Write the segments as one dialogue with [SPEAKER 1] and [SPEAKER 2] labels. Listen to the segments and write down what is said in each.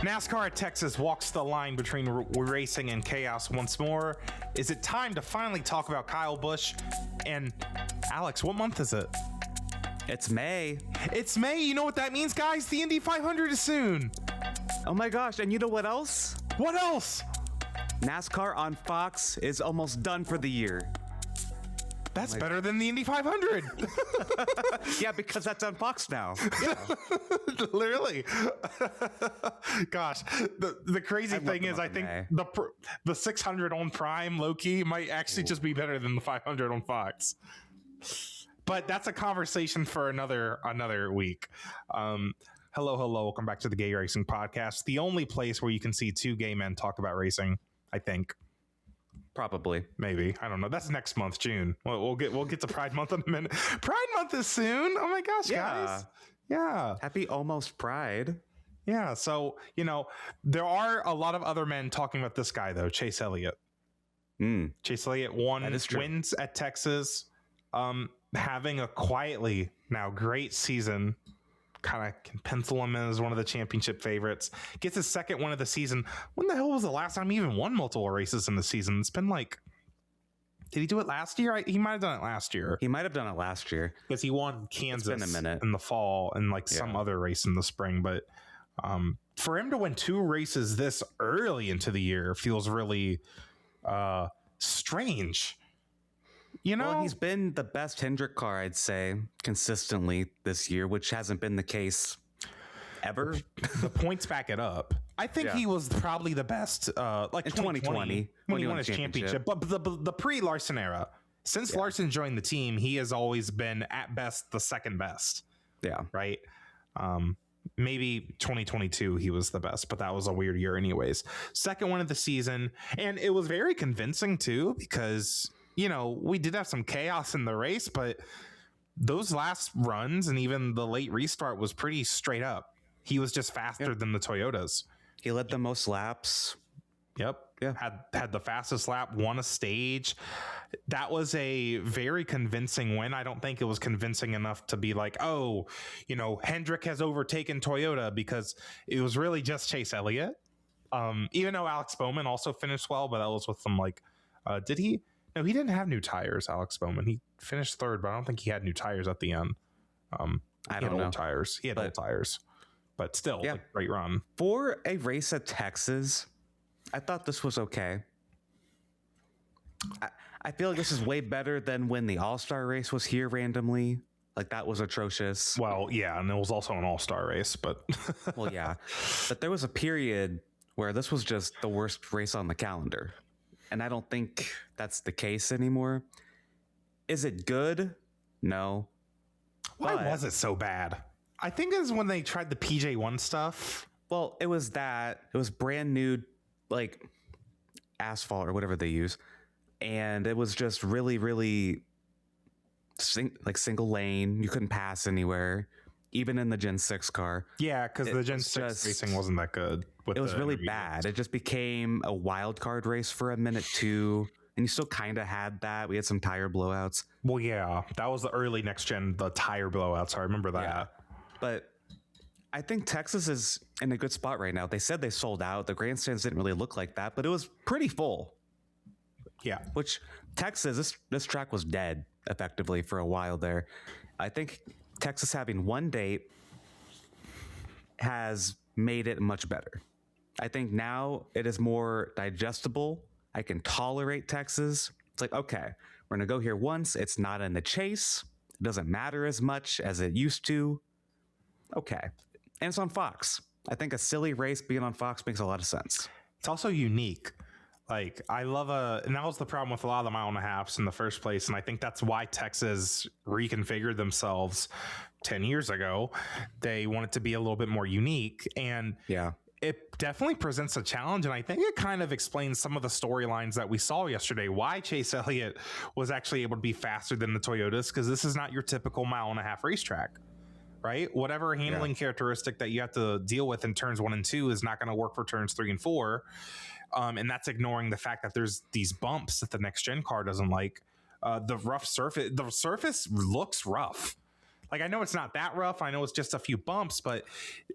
[SPEAKER 1] NASCAR at Texas walks the line between racing and chaos once more. Is it time to finally talk about Kyle Busch? And Alex, what month is it?
[SPEAKER 2] It's May.
[SPEAKER 1] It's May. You know what that means, guys? The Indy 500 is soon.
[SPEAKER 2] Oh my gosh. And you know what else?
[SPEAKER 1] What else?
[SPEAKER 2] NASCAR on Fox is almost done for the year.
[SPEAKER 1] That's better than the Indy 500.
[SPEAKER 2] Yeah, because that's on Fox now. Yeah.
[SPEAKER 1] Literally. Gosh, the crazy thing is, I think the 600 on Prime, low-key, might actually just be better than the 500 on Fox. But that's a conversation for another week. Hello. Welcome back to the Gay Racing Podcast, the only place where you can see two gay men talk about racing, I think.
[SPEAKER 2] Probably.
[SPEAKER 1] Maybe. I don't know. That's next month, June. We'll get to Pride Month in a minute. Pride Month is soon. Oh my gosh, guys. Yeah.
[SPEAKER 2] Happy almost Pride.
[SPEAKER 1] Yeah. So, there are a lot of other men talking about this guy, though, Chase Elliott. Chase Elliott wins at Texas, having a quietly now great season. Kind of can pencil him in as one of the championship favorites. Gets his second win of the season. When the hell was the last time he even won multiple races in the season? It's been like, did he do it last year? He might have done it last year.
[SPEAKER 2] He might have done it last year
[SPEAKER 1] because he won Kansas
[SPEAKER 2] in
[SPEAKER 1] the fall and some other race in the spring. But for him to win two races this early into the year feels really strange.
[SPEAKER 2] Well, he's been the best Hendrick car, I'd say, consistently this year, which hasn't been the case ever.
[SPEAKER 1] The points back it up. I think he was probably the best, like in 2020 when he won his championship. But the pre-Larson era, since Larson joined the team, he has always been at best the second best. Yeah. Right. Maybe 2022 he was the best, but that was a weird year anyways. Second one of the season, and it was very convincing too because we did have some chaos in the race, but those last runs and even the late restart was pretty straight up. He was just faster than the Toyotas.
[SPEAKER 2] He led the most laps.
[SPEAKER 1] Yep. Yeah. Had the fastest lap, won a stage. That was a very convincing win. I don't think it was convincing enough to be like, Hendrick has overtaken Toyota, because it was really just Chase Elliott. Even though Alex Bowman also finished well, but that was with some did he? No, he didn't have new tires, Alex Bowman. He finished third, but I don't think he had new tires at the end.
[SPEAKER 2] I don't know.
[SPEAKER 1] Old tires. He had old tires. But still, great run.
[SPEAKER 2] For a race at Texas, I thought this was okay. I feel like this is way better than when the All-Star race was here randomly. Like, that was atrocious.
[SPEAKER 1] Well, yeah, and it was also an All-Star race, but...
[SPEAKER 2] Well, yeah. But there was a period where this was just the worst race on the calendar. And I don't think that's the case anymore. Is it good? No.
[SPEAKER 1] Why was it so bad? I think it was when they tried the PJ1 stuff.
[SPEAKER 2] Well, it was that. It was brand new, asphalt or whatever they use. And it was just really, really single lane. You couldn't pass anywhere, even in the Gen 6 car.
[SPEAKER 1] Yeah, because the Gen 6 racing wasn't that good.
[SPEAKER 2] It was really bad. It just became a wild card race for a minute too. And you still kind of had that. We had some tire blowouts.
[SPEAKER 1] Well, yeah, that was the early next gen, the tire blowouts. I remember that. Yeah.
[SPEAKER 2] But I think Texas is in a good spot right now. They said they sold out. The grandstands didn't really look like that, but it was pretty full.
[SPEAKER 1] Yeah.
[SPEAKER 2] Which Texas, this track was dead effectively for a while there. I think Texas having one date has made it much better. I think now it is more digestible. I can tolerate Texas. It's like, okay, we're going to go here once. It's not in the chase. It doesn't matter as much as it used to. Okay. And it's on Fox. I think a silly race being on Fox makes a lot of sense.
[SPEAKER 1] It's also unique. I love and that was the problem with a lot of the mile and a halves in the first place. And I think that's why Texas reconfigured themselves 10 years ago. They wanted to be a little bit more unique. And it definitely presents a challenge. And I think it kind of explains some of the storylines that we saw yesterday, why Chase Elliott was actually able to be faster than the Toyotas, because this is not your typical mile and a half racetrack. Right? Whatever handling characteristic that you have to deal with in turns 1 and 2 is not going to work for turns 3 and 4. And that's ignoring the fact that there's these bumps that the next gen car doesn't like. The rough surface, the surface looks rough. Like, I know it's not that rough. I know it's just a few bumps, but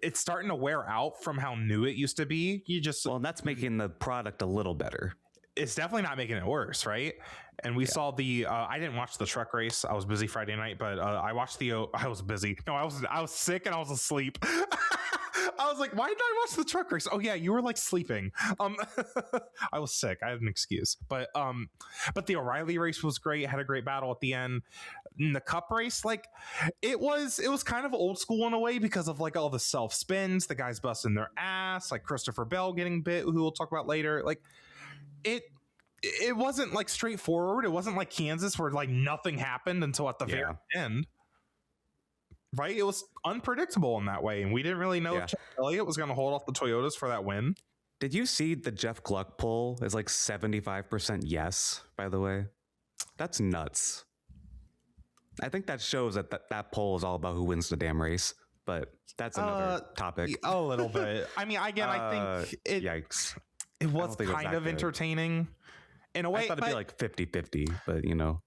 [SPEAKER 1] it's starting to wear out from how new it used to be.
[SPEAKER 2] Well, and that's making the product a little better.
[SPEAKER 1] It's definitely not making it worse, right? And we saw the I didn't watch the truck race. I was busy Friday night, but I watched I was busy. No, I was sick and I was asleep. I was like, why did I watch the truck race? Oh yeah, you were like sleeping. I was sick. I had an excuse. But the O'Reilly race was great. It had a great battle at the end. And the Cup race, like it was kind of old school in a way because of like all the self spins, the guys busting their ass, like Christopher Bell getting bit, who we'll talk about later. Like it wasn't like straightforward. It wasn't like Kansas where like nothing happened until at the very end. Right? It was unpredictable in that way. And we didn't really know if Elliott was going to hold off the Toyotas for that win.
[SPEAKER 2] Did you see the Jeff Gluck poll is like 75% yes, by the way? That's nuts. I think that shows that poll is all about who wins the damn race. But that's another topic.
[SPEAKER 1] A little bit. I mean, again, I think
[SPEAKER 2] yikes.
[SPEAKER 1] It was kind of entertaining in a way.
[SPEAKER 2] I thought it'd be like 50-50, but you know.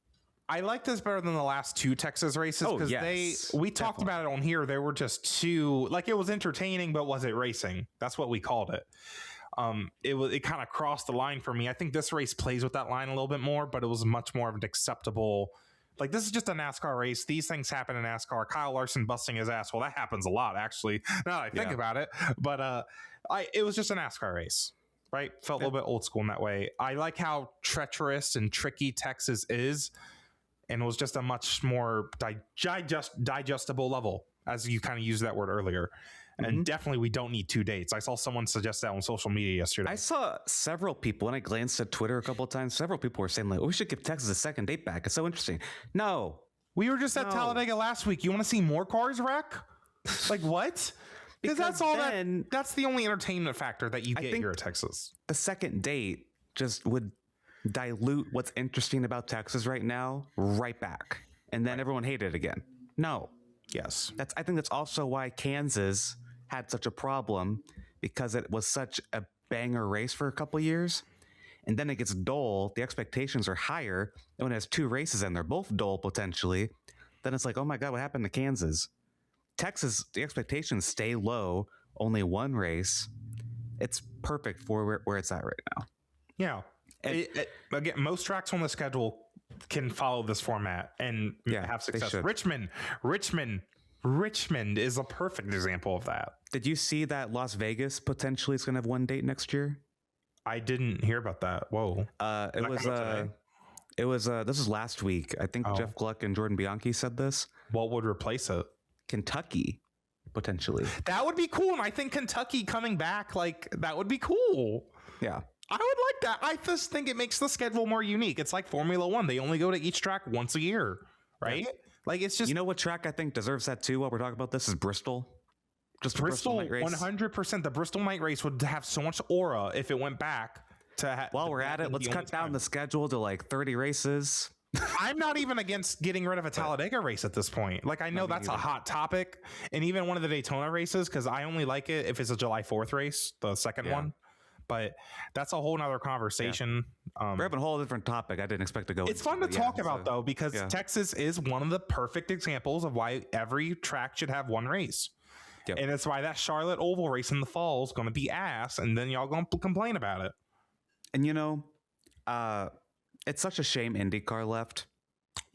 [SPEAKER 1] I like this better than the last two Texas races because we talked about it on here. They were just too, like, it was entertaining, but was it racing? That's what we called it. It kind of crossed the line for me. I think this race plays with that line a little bit more, but it was much more of an acceptable. Like, this is just a NASCAR race. These things happen in NASCAR. Kyle Larson busting his ass. Well, that happens a lot, actually, now that I think about it. But it was just a NASCAR race. Right? Felt a little bit old school in that way. I like how treacherous and tricky Texas is. And it was just a much more digestible level, as you kind of used that word earlier. And definitely we don't need 2 dates. I saw someone suggest that on social media yesterday.
[SPEAKER 2] I saw several people, when I glanced at Twitter a couple of times, several people were saying, like, oh, we should give Texas a second date back. It's so interesting. No.
[SPEAKER 1] We were just at Talladega last week. You want to see more cars wreck? Like, what? Because that's all that's the only entertainment factor that you get here at Texas.
[SPEAKER 2] The second date just would dilute what's interesting about Texas right now right back. And then everyone hated it again. No.
[SPEAKER 1] Yes.
[SPEAKER 2] I think that's also why Kansas had such a problem, because it was such a banger race for a couple years. And then it gets dull. The expectations are higher. And when it has 2 races and they're both dull potentially, then it's like, oh my God, what happened to Kansas? Texas, the expectations stay low, only 1 race. It's perfect for where it's at right now.
[SPEAKER 1] Yeah. Again, most tracks on the schedule can follow this format and have success. Richmond is a perfect example of that.
[SPEAKER 2] Did you see that Las Vegas potentially is going to have 1 date next year?
[SPEAKER 1] I didn't hear about that. Whoa.
[SPEAKER 2] It was this was last week. I think Jeff Gluck and Jordan Bianchi said this.
[SPEAKER 1] What would replace it?
[SPEAKER 2] Kentucky, potentially.
[SPEAKER 1] That would be cool. And I think Kentucky coming back, like, that would be cool.
[SPEAKER 2] Yeah.
[SPEAKER 1] I would like that. I just think it makes the schedule more unique. It's like Formula One. They only go to each track once a year, right? Yeah. Like, it's just...
[SPEAKER 2] You know what track I think deserves that too while we're talking about this is Bristol. Just
[SPEAKER 1] Bristol night race. 100%. The Bristol night race would have so much aura if it went back to...
[SPEAKER 2] While we're at it, let's cut down the schedule to like 30 races.
[SPEAKER 1] I'm not even against getting rid of a Talladega race at this point. Like, I know that's a hot topic. And even one of the Daytona races, because I only like it if it's a July 4th race, the second one. But that's a whole nother conversation.
[SPEAKER 2] We're having a whole different topic. I didn't expect to go.
[SPEAKER 1] It's fun to talk about, though, because Texas is one of the perfect examples of why every track should have 1 race. Yep. And it's why that Charlotte Oval race in the fall is going to be ass. And then y'all going to complain about it.
[SPEAKER 2] And, you know, it's such a shame IndyCar left.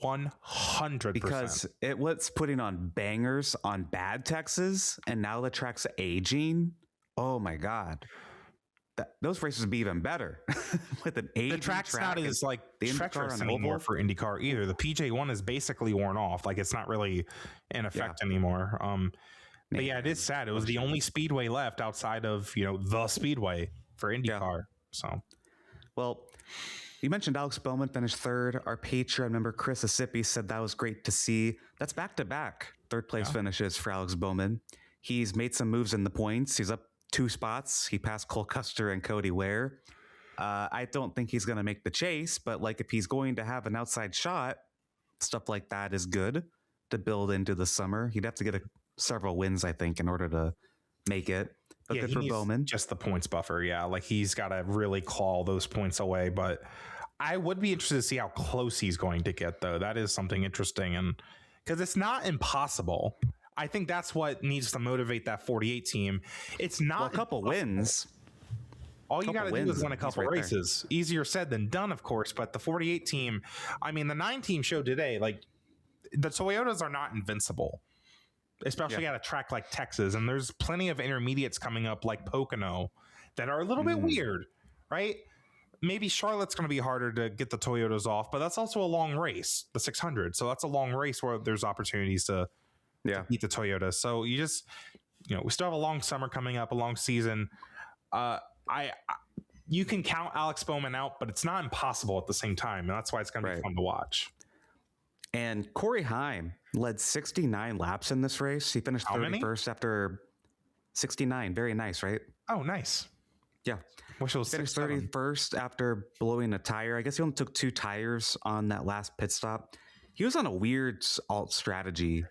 [SPEAKER 1] 100%.
[SPEAKER 2] Because it was putting on bangers on bad Texas. And now the track's aging. Oh, my God. Those races would be even better with an aging
[SPEAKER 1] the track's
[SPEAKER 2] track.
[SPEAKER 1] Not as like treacherous anymore for IndyCar either. The PJ1 is basically worn off. Like, it's not really in effect anymore. But yeah, it is sad. It was the only speedway left outside of, you know, the speedway for IndyCar. So,
[SPEAKER 2] well, you mentioned Alex Bowman finished 3rd. Our Patreon member Chris Asipi said that was great to see. That's back-to-back 3rd place finishes for Alex Bowman. He's made some moves in the points. He's up 2 spots. He passed Cole Custer and Cody Ware. I don't think he's going to make the chase, but like, if he's going to have an outside shot, stuff like that is good to build into the summer. He'd have to get several wins, I think, in order to make it. But good for Bowman.
[SPEAKER 1] Just the points buffer. Yeah. Like, he's got to really claw those points away, but I would be interested to see how close he's going to get, though. That is something interesting. And because it's not impossible. I think that's what needs to motivate that 48 team. It's not
[SPEAKER 2] a couple
[SPEAKER 1] impossible.
[SPEAKER 2] wins.
[SPEAKER 1] All you got to do is win a couple races. There. Easier said than done, of course. But the 48 team, I mean, the 9 team showed today, like the Toyotas are not invincible, especially at a track like Texas. And there's plenty of intermediates coming up like Pocono that are a little bit weird, right? Maybe Charlotte's going to be harder to get the Toyotas off, but that's also a long race, the 600. So that's a long race where there's opportunities to beat the Toyota. So you just, we still have a long summer coming up, a long season. You can count Alex Bowman out, but it's not impossible at the same time. And that's why it's going to be fun to watch.
[SPEAKER 2] And Corey Heim led 69 laps in this race. He finished 31st after 69. Very nice, right?
[SPEAKER 1] Oh, nice.
[SPEAKER 2] Yeah.
[SPEAKER 1] Wish it was
[SPEAKER 2] finished 31st after blowing a tire. I guess he only took 2 tires on that last pit stop. He was on a weird alt strategy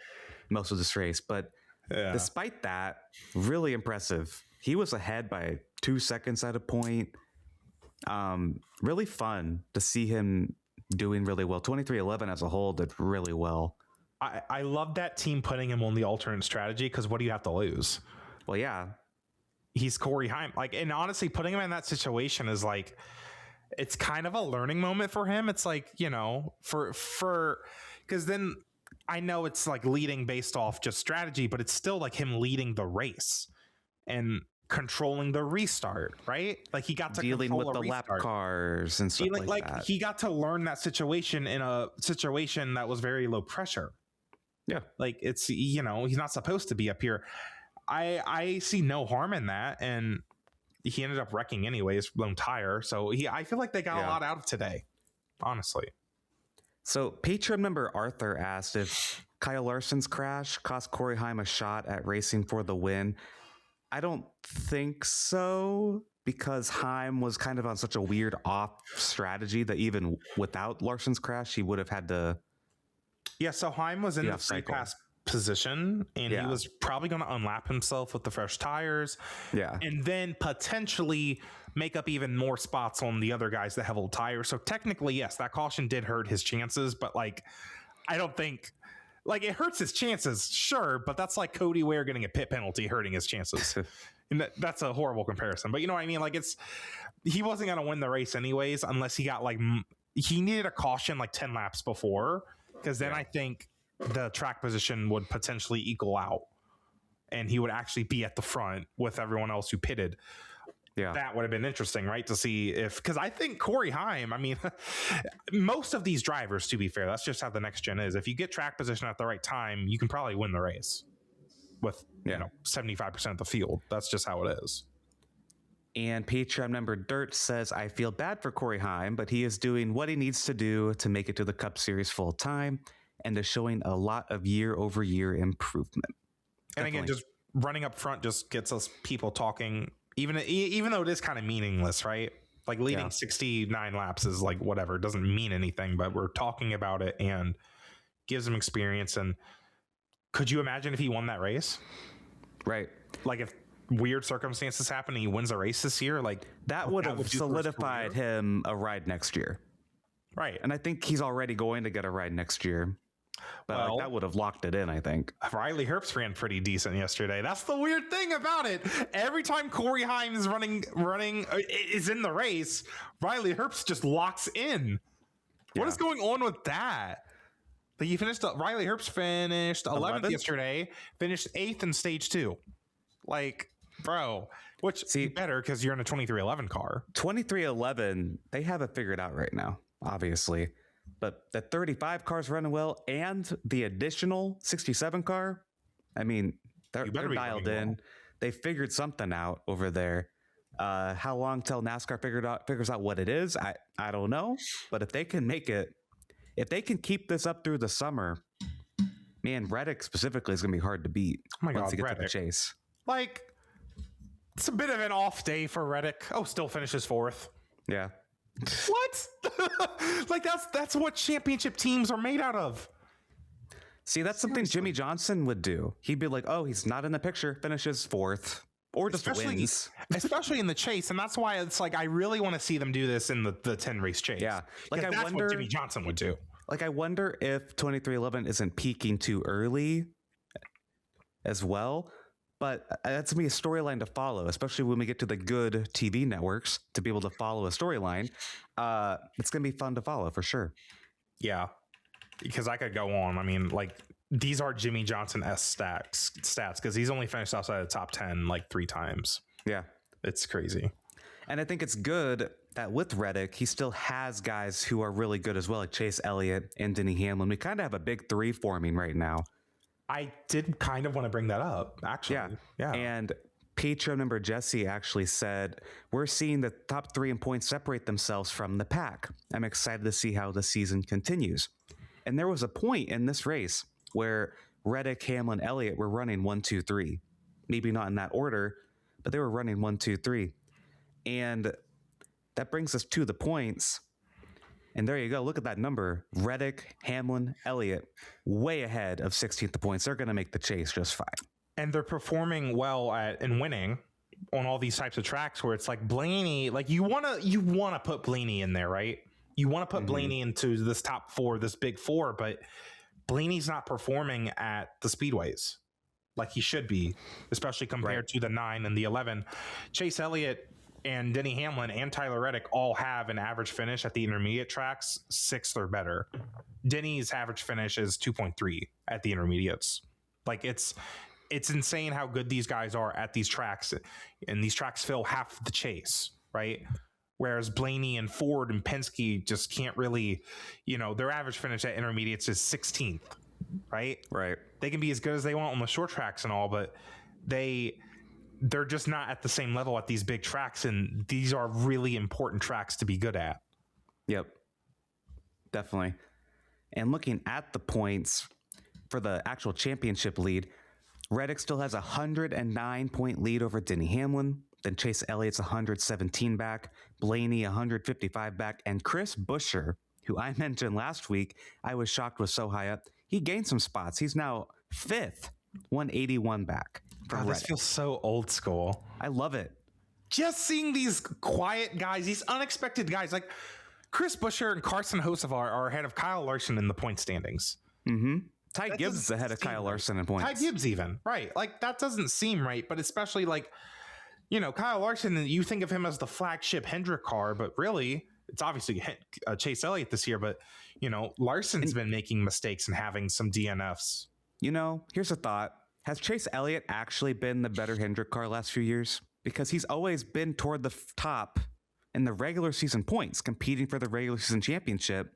[SPEAKER 2] most of this race, but despite that, really impressive. He was ahead by 2 seconds at a point. Really fun to see him doing really well. 2311 as a whole did really well.
[SPEAKER 1] I love that team putting him on the alternate strategy because what do you have to lose?
[SPEAKER 2] Well, yeah.
[SPEAKER 1] He's Corey Heim. And honestly, putting him in that situation is like, it's kind of a learning moment for him. It's like, because then I know it's like leading based off just strategy, but it's still like him leading the race and controlling the restart, right? Like he got to
[SPEAKER 2] dealing with the lap cars and stuff like that.
[SPEAKER 1] He got to learn that situation in a situation that was very low pressure.
[SPEAKER 2] Yeah. Like
[SPEAKER 1] it's, he's not supposed to be up here. I see no harm in that. And he ended up wrecking anyway, his lone tire. So I feel like they got a lot out of today, honestly.
[SPEAKER 2] So Patreon member Arthur asked if Kyle Larson's crash cost Corey Heim a shot at racing for the win. I don't think so, because Heim was kind of on such a weird off strategy that even without Larson's crash, he would have had to.
[SPEAKER 1] Yeah, so Heim was in the free pass position, and he was probably going to unlap himself with the fresh tires.
[SPEAKER 2] Yeah. And
[SPEAKER 1] then potentially make up even more spots on the other guys that have old tires. So technically, yes, that caution did hurt his chances, but like, I don't think. Like, it hurts his chances, sure, but that's like Cody Ware getting a pit penalty hurting his chances. And that's a horrible comparison. But you know what I mean? Like, he wasn't going to win the race anyways unless he got, like, he needed a caution like 10 laps before, because then I think the track position would potentially equal out, and he would actually be at the front with everyone else who pitted. Yeah, that would have been interesting, right? To see because I think Corey Heim, I mean, most of these drivers, to be fair, that's just how the next gen is. If you get track position at the right time, you can probably win the race with 75% of the field. That's just how it is.
[SPEAKER 2] And Patreon member Dirt says, I feel bad for Corey Heim, but he is doing what he needs to do to make it to the Cup Series full time, and is showing a lot of year-over-year improvement.
[SPEAKER 1] And Definitely. Again, just running up front just gets us people talking. Even though it is kind of meaningless, right? Like leading 69 laps is like whatever. It doesn't mean anything, but we're talking about it and gives him experience. And could you imagine if he won that race?
[SPEAKER 2] Right.
[SPEAKER 1] Like if weird circumstances happen and he wins a race this year, like
[SPEAKER 2] that would have solidified him a ride next year.
[SPEAKER 1] Right.
[SPEAKER 2] And I think he's already going to get a ride next year. But that would have locked it in, I think.
[SPEAKER 1] Riley Herbst ran pretty decent yesterday. That's the weird thing about it. Every time Corey Heim is is in the race, Riley Herbst just locks in. Yeah. What is going on with that? Like Riley Herbst finished 11th yesterday, finished 8th in stage 2. Like, bro, which better because you're in a 2311 car.
[SPEAKER 2] 2311, they have it figured out right now, obviously. But the 35 car's running well, and the additional 67 car, I mean, they're dialed in. Well. They figured something out over there. How long till NASCAR figures out what it is, I don't know. But if they can if they can keep this up through the summer, man, Reddick specifically is going to be hard to beat.
[SPEAKER 1] Oh my God,
[SPEAKER 2] to get
[SPEAKER 1] Reddick.
[SPEAKER 2] To the chase.
[SPEAKER 1] Like, it's a bit of an off day for Reddick. Oh, still finishes 4th.
[SPEAKER 2] Yeah.
[SPEAKER 1] What? Like that's what championship teams are made out of.
[SPEAKER 2] See, that's something Jimmy Johnson would do. He'd be like, "Oh, he's not in the picture, finishes 4th, or just wins."
[SPEAKER 1] Especially in the chase, and that's why it's like I really want to see them do this in the 10 race chase.
[SPEAKER 2] Yeah,
[SPEAKER 1] like that's what Jimmy Johnson would do.
[SPEAKER 2] Like, I wonder if 2311 isn't peaking too early as well. But that's going to be a storyline to follow, especially when we get to the good TV networks to be able to follow a storyline. It's going to be fun to follow for sure.
[SPEAKER 1] Yeah, because I could go on. I mean, like, these are Jimmy Johnson-esque stats because he's only finished outside the top 10 like 3 times.
[SPEAKER 2] Yeah.
[SPEAKER 1] It's crazy.
[SPEAKER 2] And I think it's good that with Reddick, he still has guys who are really good as well, like Chase Elliott and Denny Hamlin. We kind of have a big 3 forming right now.
[SPEAKER 1] I did kind of want to bring that up, actually. Yeah.
[SPEAKER 2] And Patreon member Jesse actually said, we're seeing the top 3 in points separate themselves from the pack. I'm excited to see how the season continues. And there was a point in this race where Reddick, Hamlin, Elliott were running 1, 2, 3. Maybe not in that order, but they were running 1, 2, 3. And that brings us to the points. And there you go. Look at that number. Reddick, Hamlin, Elliott, way ahead of 16th points. They're going to make the chase just fine.
[SPEAKER 1] And they're performing well and winning on all these types of tracks where it's like Blaney, like you want to put Blaney in there, right? You want to put Blaney into this top 4, this big 4, but Blaney's not performing at the speedways like he should be, especially compared to the 9 and the 11. Chase Elliott and Denny Hamlin and Tyler Reddick all have an average finish at the intermediate tracks 6th or better. Denny's average finish is 2.3 at the intermediates. Like it's insane how good these guys are at these tracks, and these tracks fill half the chase, right? Whereas Blaney and Ford and Penske just can't really, their average finish at intermediates is 16th, right?
[SPEAKER 2] Right.
[SPEAKER 1] They can be as good as they want on the short tracks and all, but they're just not at the same level at these big tracks, and these are really important tracks to be good at.
[SPEAKER 2] Yep, definitely. And looking at the points for the actual championship lead, Reddick still has a 109-point lead over Denny Hamlin. Then Chase Elliott's 117 back, Blaney 155 back, and Chris Buescher, who I mentioned last week, I was shocked was so high up. He gained some spots. He's now 5th, 181 back.
[SPEAKER 1] God, this feels so old school.
[SPEAKER 2] I love it.
[SPEAKER 1] Just seeing these quiet guys, these unexpected guys, like Chris Buescher and Carson Hocevar are ahead of Kyle Larson in the point standings.
[SPEAKER 2] Mm-hmm. Ty Gibbs is ahead of Kyle Larson in points.
[SPEAKER 1] Ty Gibbs even, right. Like, that doesn't seem right, but especially like, Kyle Larson, you think of him as the flagship Hendrick car, but really it's obviously Chase Elliott this year, but Larson's been making mistakes and having some DNFs.
[SPEAKER 2] Here's a thought. Has Chase Elliott actually been the better Hendrick car last few years? Because he's always been toward the top in the regular season points, competing for the regular season championship.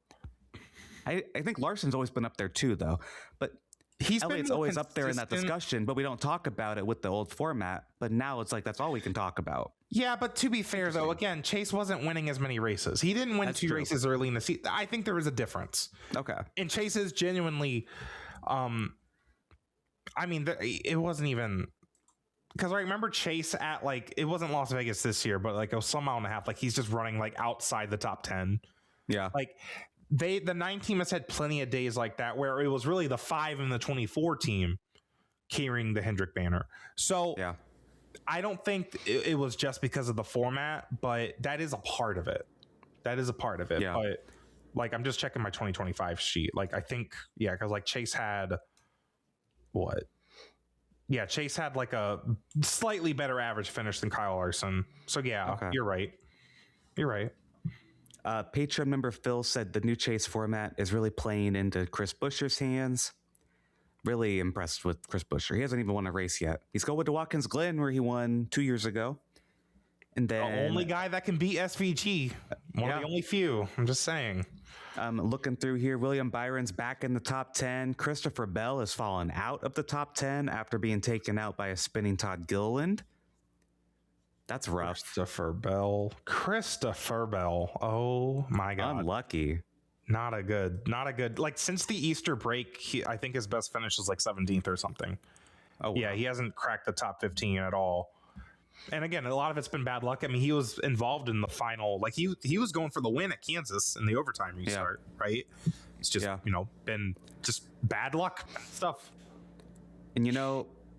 [SPEAKER 2] I think Larson's always been up there too, though. But Elliott's always up there in that discussion, but we don't talk about it with the old format. But now it's like that's all we can talk about.
[SPEAKER 1] Yeah, but to be fair, though, again, Chase wasn't winning as many races. He didn't win 2 races early in the season. I think there was a difference.
[SPEAKER 2] Okay.
[SPEAKER 1] And Chase is genuinely... it wasn't even because I remember Chase at it wasn't Las Vegas this year, but it was some mile and a half. Like he's just running outside the top 10.
[SPEAKER 2] Yeah.
[SPEAKER 1] The 9 team has had plenty of days like that where it was really the 5 and the 24 team carrying the Hendrick banner. So
[SPEAKER 2] yeah,
[SPEAKER 1] I don't think it was just because of the format, but that is a part of it. Yeah. But I'm just checking my 2025 sheet. I think, because Chase had what? Yeah, Chase had a slightly better average finish than Kyle Larson. So yeah, okay. You're right.
[SPEAKER 2] Patreon member Phil said the new chase format is really playing into Chris Buescher's hands. Really impressed with Chris Buescher. He hasn't even won a race yet. He's going to Watkins Glen where he won 2 years ago. And then
[SPEAKER 1] the only guy that can beat SVG. One of the only few. I'm just saying.
[SPEAKER 2] Looking through here, William Byron's back in the top 10. Christopher Bell has fallen out of the top 10 after being taken out by a spinning Todd Gilliland. That's rough.
[SPEAKER 1] Christopher Bell. Oh my God.
[SPEAKER 2] Unlucky.
[SPEAKER 1] Not a good. Since the Easter break, I think his best finish was 17th or something. Oh, wow. Yeah. He hasn't cracked the top 15 at all. And again, a lot of it's been bad luck. I mean, he was involved in the final. He was going for the win at Kansas in the overtime restart, right? It's just, been just bad luck stuff.
[SPEAKER 2] And,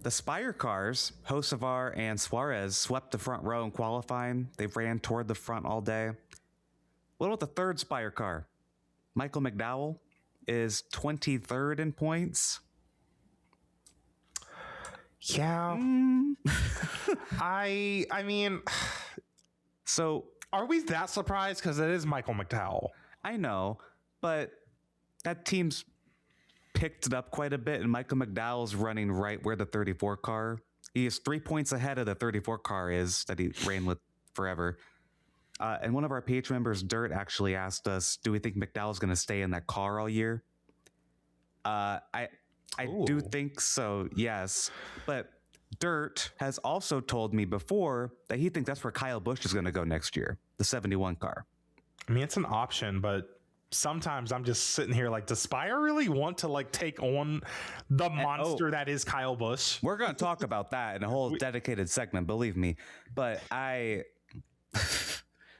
[SPEAKER 2] the Spire cars, Hocevar and Suarez, swept the front row in qualifying. They ran toward the front all day. What about the third Spire car? Michael McDowell? is 23rd in points.
[SPEAKER 1] Yeah. I mean,
[SPEAKER 2] so
[SPEAKER 1] are we that surprised? Because it is Michael McDowell.
[SPEAKER 2] I know, but that team's picked it up quite a bit, and Michael McDowell's running right where the 34 car. He is 3 points ahead of the 34 car is that he ran with forever. And one of our page members, Dirt, actually asked us, do we think McDowell's going to stay in that car all year? I do think so, yes. But Dirt has also told me before that he thinks that's where Kyle Busch is going to go next year, the 71 car.
[SPEAKER 1] I mean, it's an option, but sometimes I'm just sitting here like, does Spire really want to like take on the monster that is Kyle Busch?
[SPEAKER 2] We're going to talk about that in a whole dedicated segment, believe me. But I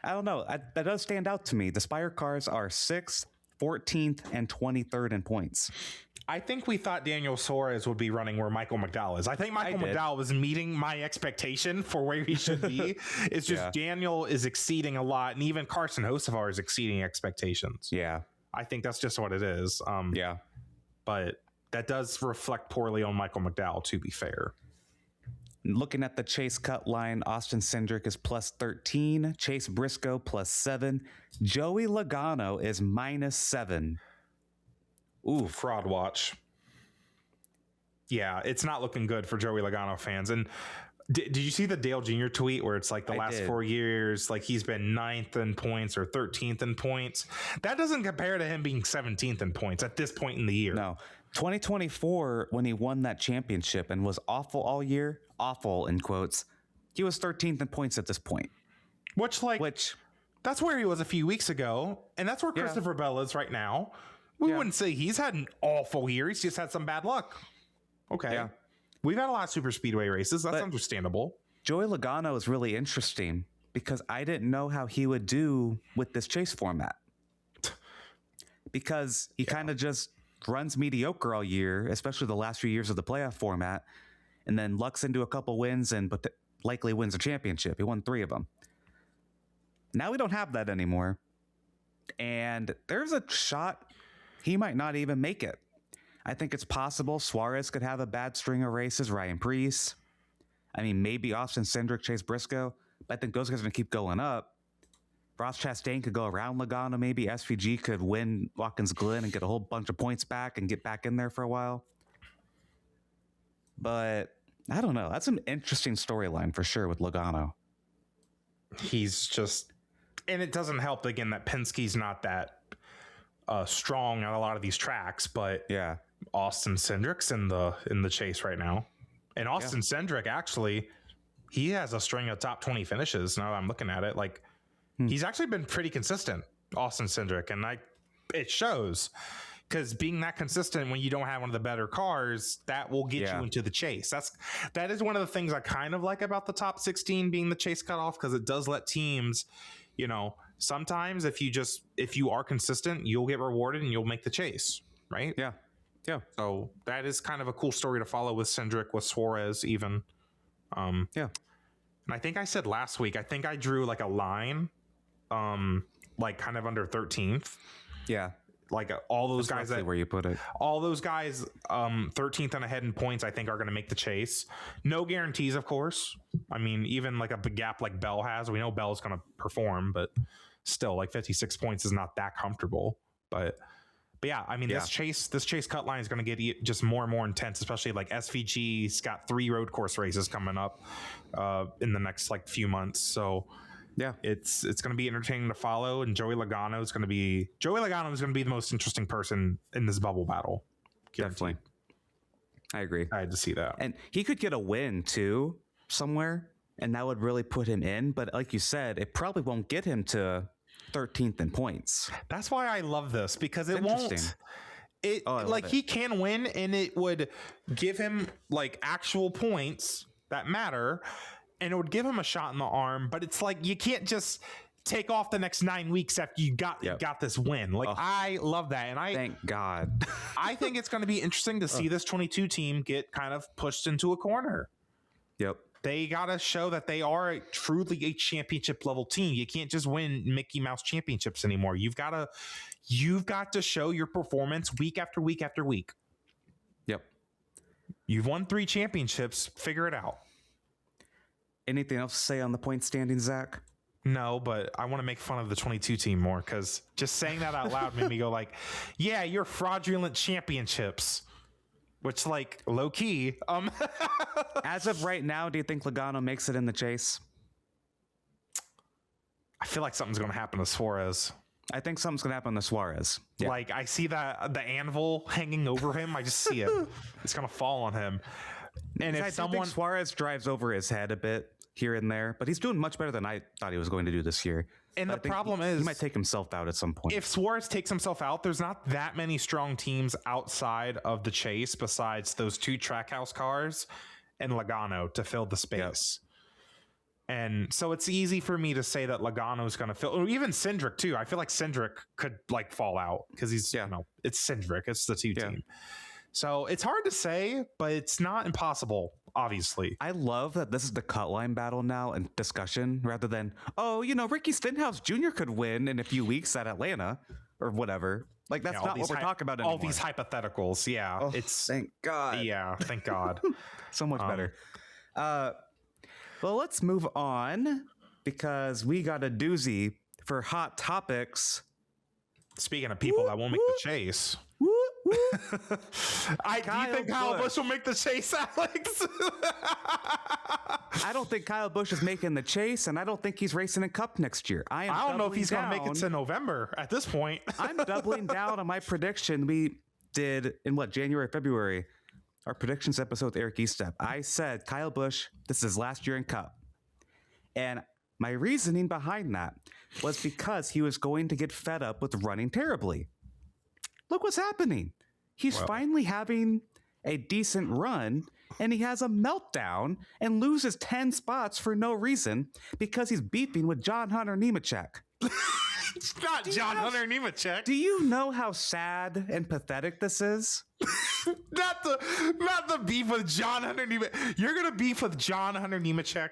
[SPEAKER 2] don't know. That does stand out to me. The Spire cars are 6th, 14th, and 23rd in points.
[SPEAKER 1] I think we thought Daniel Suarez would be running where Michael McDowell is. I think Michael McDowell was meeting my expectation for where he should be. It's just Daniel is exceeding a lot, and even Carson Hocevar is exceeding expectations.
[SPEAKER 2] Yeah.
[SPEAKER 1] I think that's just what it is.
[SPEAKER 2] Yeah.
[SPEAKER 1] But that does reflect poorly on Michael McDowell, to be fair.
[SPEAKER 2] Looking at the Chase cut line, Austin Cindric is plus 13, Chase Briscoe plus 7, Joey Logano is minus 7.
[SPEAKER 1] Ooh, fraud watch. Yeah, it's not looking good for Joey Logano fans. And did you see the Dale Jr. tweet where it's like the last 4 years, like he's been 9th in points or 13th in points? That doesn't compare to him being 17th in points at this point in the year.
[SPEAKER 2] No. 2024, when he won that championship and was awful all year, awful in quotes, he was 13th in points at this point.
[SPEAKER 1] Which that's where he was a few weeks ago, and that's where Christopher Bell is right now. We wouldn't say he's had an awful year. He's just had some bad luck. Okay. Yeah. We've had a lot of super speedway races. That's understandable.
[SPEAKER 2] Joey Logano is really interesting because I didn't know how he would do with this chase format. Because he kind of just runs mediocre all year, especially the last few years of the playoff format, and then lucks into a couple wins but likely wins a championship. He won 3 of them. Now we don't have that anymore. And there's a shot he might not even make it. I think it's possible Suarez could have a bad string of races, Ryan Preece. I mean, maybe Austin Cindric, Chase Briscoe. But I think those guys are going to keep going up. Ross Chastain could go around Logano. Maybe SVG could win Watkins Glen and get a whole bunch of points back and get back in there for a while. But I don't know. That's an interesting storyline for sure with Logano.
[SPEAKER 1] He's just... And it doesn't help, again, that Penske's not that strong on a lot of these tracks, but
[SPEAKER 2] yeah,
[SPEAKER 1] Austin Cindric's in the chase right now. And Austin Cindric, actually, he has a string of top 20 finishes. Now that I'm looking at it, like he's actually been pretty consistent, Austin Cindric, and it shows, because being that consistent when you don't have one of the better cars, that will get you into the chase. That is one of the things I kind of like about the top 16 being the chase cutoff, because it does let teams, you know, sometimes if you are consistent, you'll get rewarded and you'll make the chase, right?
[SPEAKER 2] Yeah. Yeah.
[SPEAKER 1] So that is kind of a cool story to follow with Cindric, with Suarez even. And I think I said last week, I think I drew like a line, like kind of under 13th.
[SPEAKER 2] Yeah.
[SPEAKER 1] Like all those guys
[SPEAKER 2] where you put it.
[SPEAKER 1] All those guys 13th and ahead in points, I think, are going to make the chase. No guarantees, of course. I mean, even like a big gap like Bell has, we know Bell's going to perform, but still, like 56 points is not that comfortable. But yeah, I mean, this chase cut line is going to get just more and more intense, especially like SVG's got 3 road course races coming up in the next like few months. So yeah, it's going to be entertaining to follow, and Joey Logano is going to be the most interesting person in this bubble battle. Guaranteed.
[SPEAKER 2] Definitely, I agree.
[SPEAKER 1] I had to see that,
[SPEAKER 2] and he could get a win too somewhere, and that would really put him in. But like you said, it probably won't get him to 13th in points.
[SPEAKER 1] That's why I love this, because it won't. He can win, and it would give him like actual points that matter. And it would give him a shot in the arm, but it's like you can't just take off the next 9 weeks after you got this win. Like, I love that, and
[SPEAKER 2] thank God.
[SPEAKER 1] I think it's going to be interesting to see this 22 team get kind of pushed into a corner.
[SPEAKER 2] Yep.
[SPEAKER 1] They got to show that they are truly a championship level team. You can't just win Mickey Mouse championships anymore. You've got to show your performance week after week after week.
[SPEAKER 2] Yep.
[SPEAKER 1] You've won 3 championships. Figure it out.
[SPEAKER 2] Anything else to say on the point standing, Zach?
[SPEAKER 1] No, but I want to make fun of the 22 team more because just saying that out loud made me go like, yeah, you're fraudulent championships, which like low key.
[SPEAKER 2] As of right now, do you think Logano makes it in the chase?
[SPEAKER 1] I feel like something's going to happen to Suarez.
[SPEAKER 2] I think something's going to happen to Suarez. Yeah.
[SPEAKER 1] Like I see that the anvil hanging over him. I just see it. It's going to fall on him. And if
[SPEAKER 2] think Suarez drives over his head a bit here and there, but he's doing much better than I thought he was going to do this year.
[SPEAKER 1] And
[SPEAKER 2] but
[SPEAKER 1] the problem is
[SPEAKER 2] he might take himself out at some point.
[SPEAKER 1] If Suarez takes himself out, there's not that many strong teams outside of the chase besides those 2 Trackhouse cars and Logano to fill the space. Yep. And so it's easy for me to say that Logano is going to fill, or even Cindric too. I feel like Cindric could like fall out because he's, it's Cindric. It's the 2 team. So it's hard to say, but it's not impossible. Obviously,
[SPEAKER 2] I love that this is the cut line battle now and discussion rather than, Ricky Stenhouse Jr. could win in a few weeks at Atlanta or whatever. Like, that's not what we're talking about anymore.
[SPEAKER 1] All these hypotheticals. Yeah.
[SPEAKER 2] Oh, thank God.
[SPEAKER 1] Yeah. Thank God.
[SPEAKER 2] So much better. Well, let's move on because we got a doozy for hot topics.
[SPEAKER 1] Speaking of people that won't make the chase. Do you think Kyle Busch will make the chase, Alex?
[SPEAKER 2] I don't think Kyle Busch is making the chase, and I don't think he's racing in Cup next year. I don't know if he's going to make it to November
[SPEAKER 1] at this point.
[SPEAKER 2] I'm doubling down on my prediction we did in January, February, our predictions episode with Eric Estep. I said Kyle Busch, this is his last year in Cup. And my reasoning behind that was because he was going to get fed up with running terribly. Look what's happening. He's finally having a decent run, and he has a meltdown and loses 10 spots for no reason because he's beefing with John Hunter Nemechek.
[SPEAKER 1] It's not John Hunter Nemechek.
[SPEAKER 2] Do you know how sad and pathetic this is?
[SPEAKER 1] not the beef with John Hunter Nemechek. You're gonna beef with John Hunter Nemechek.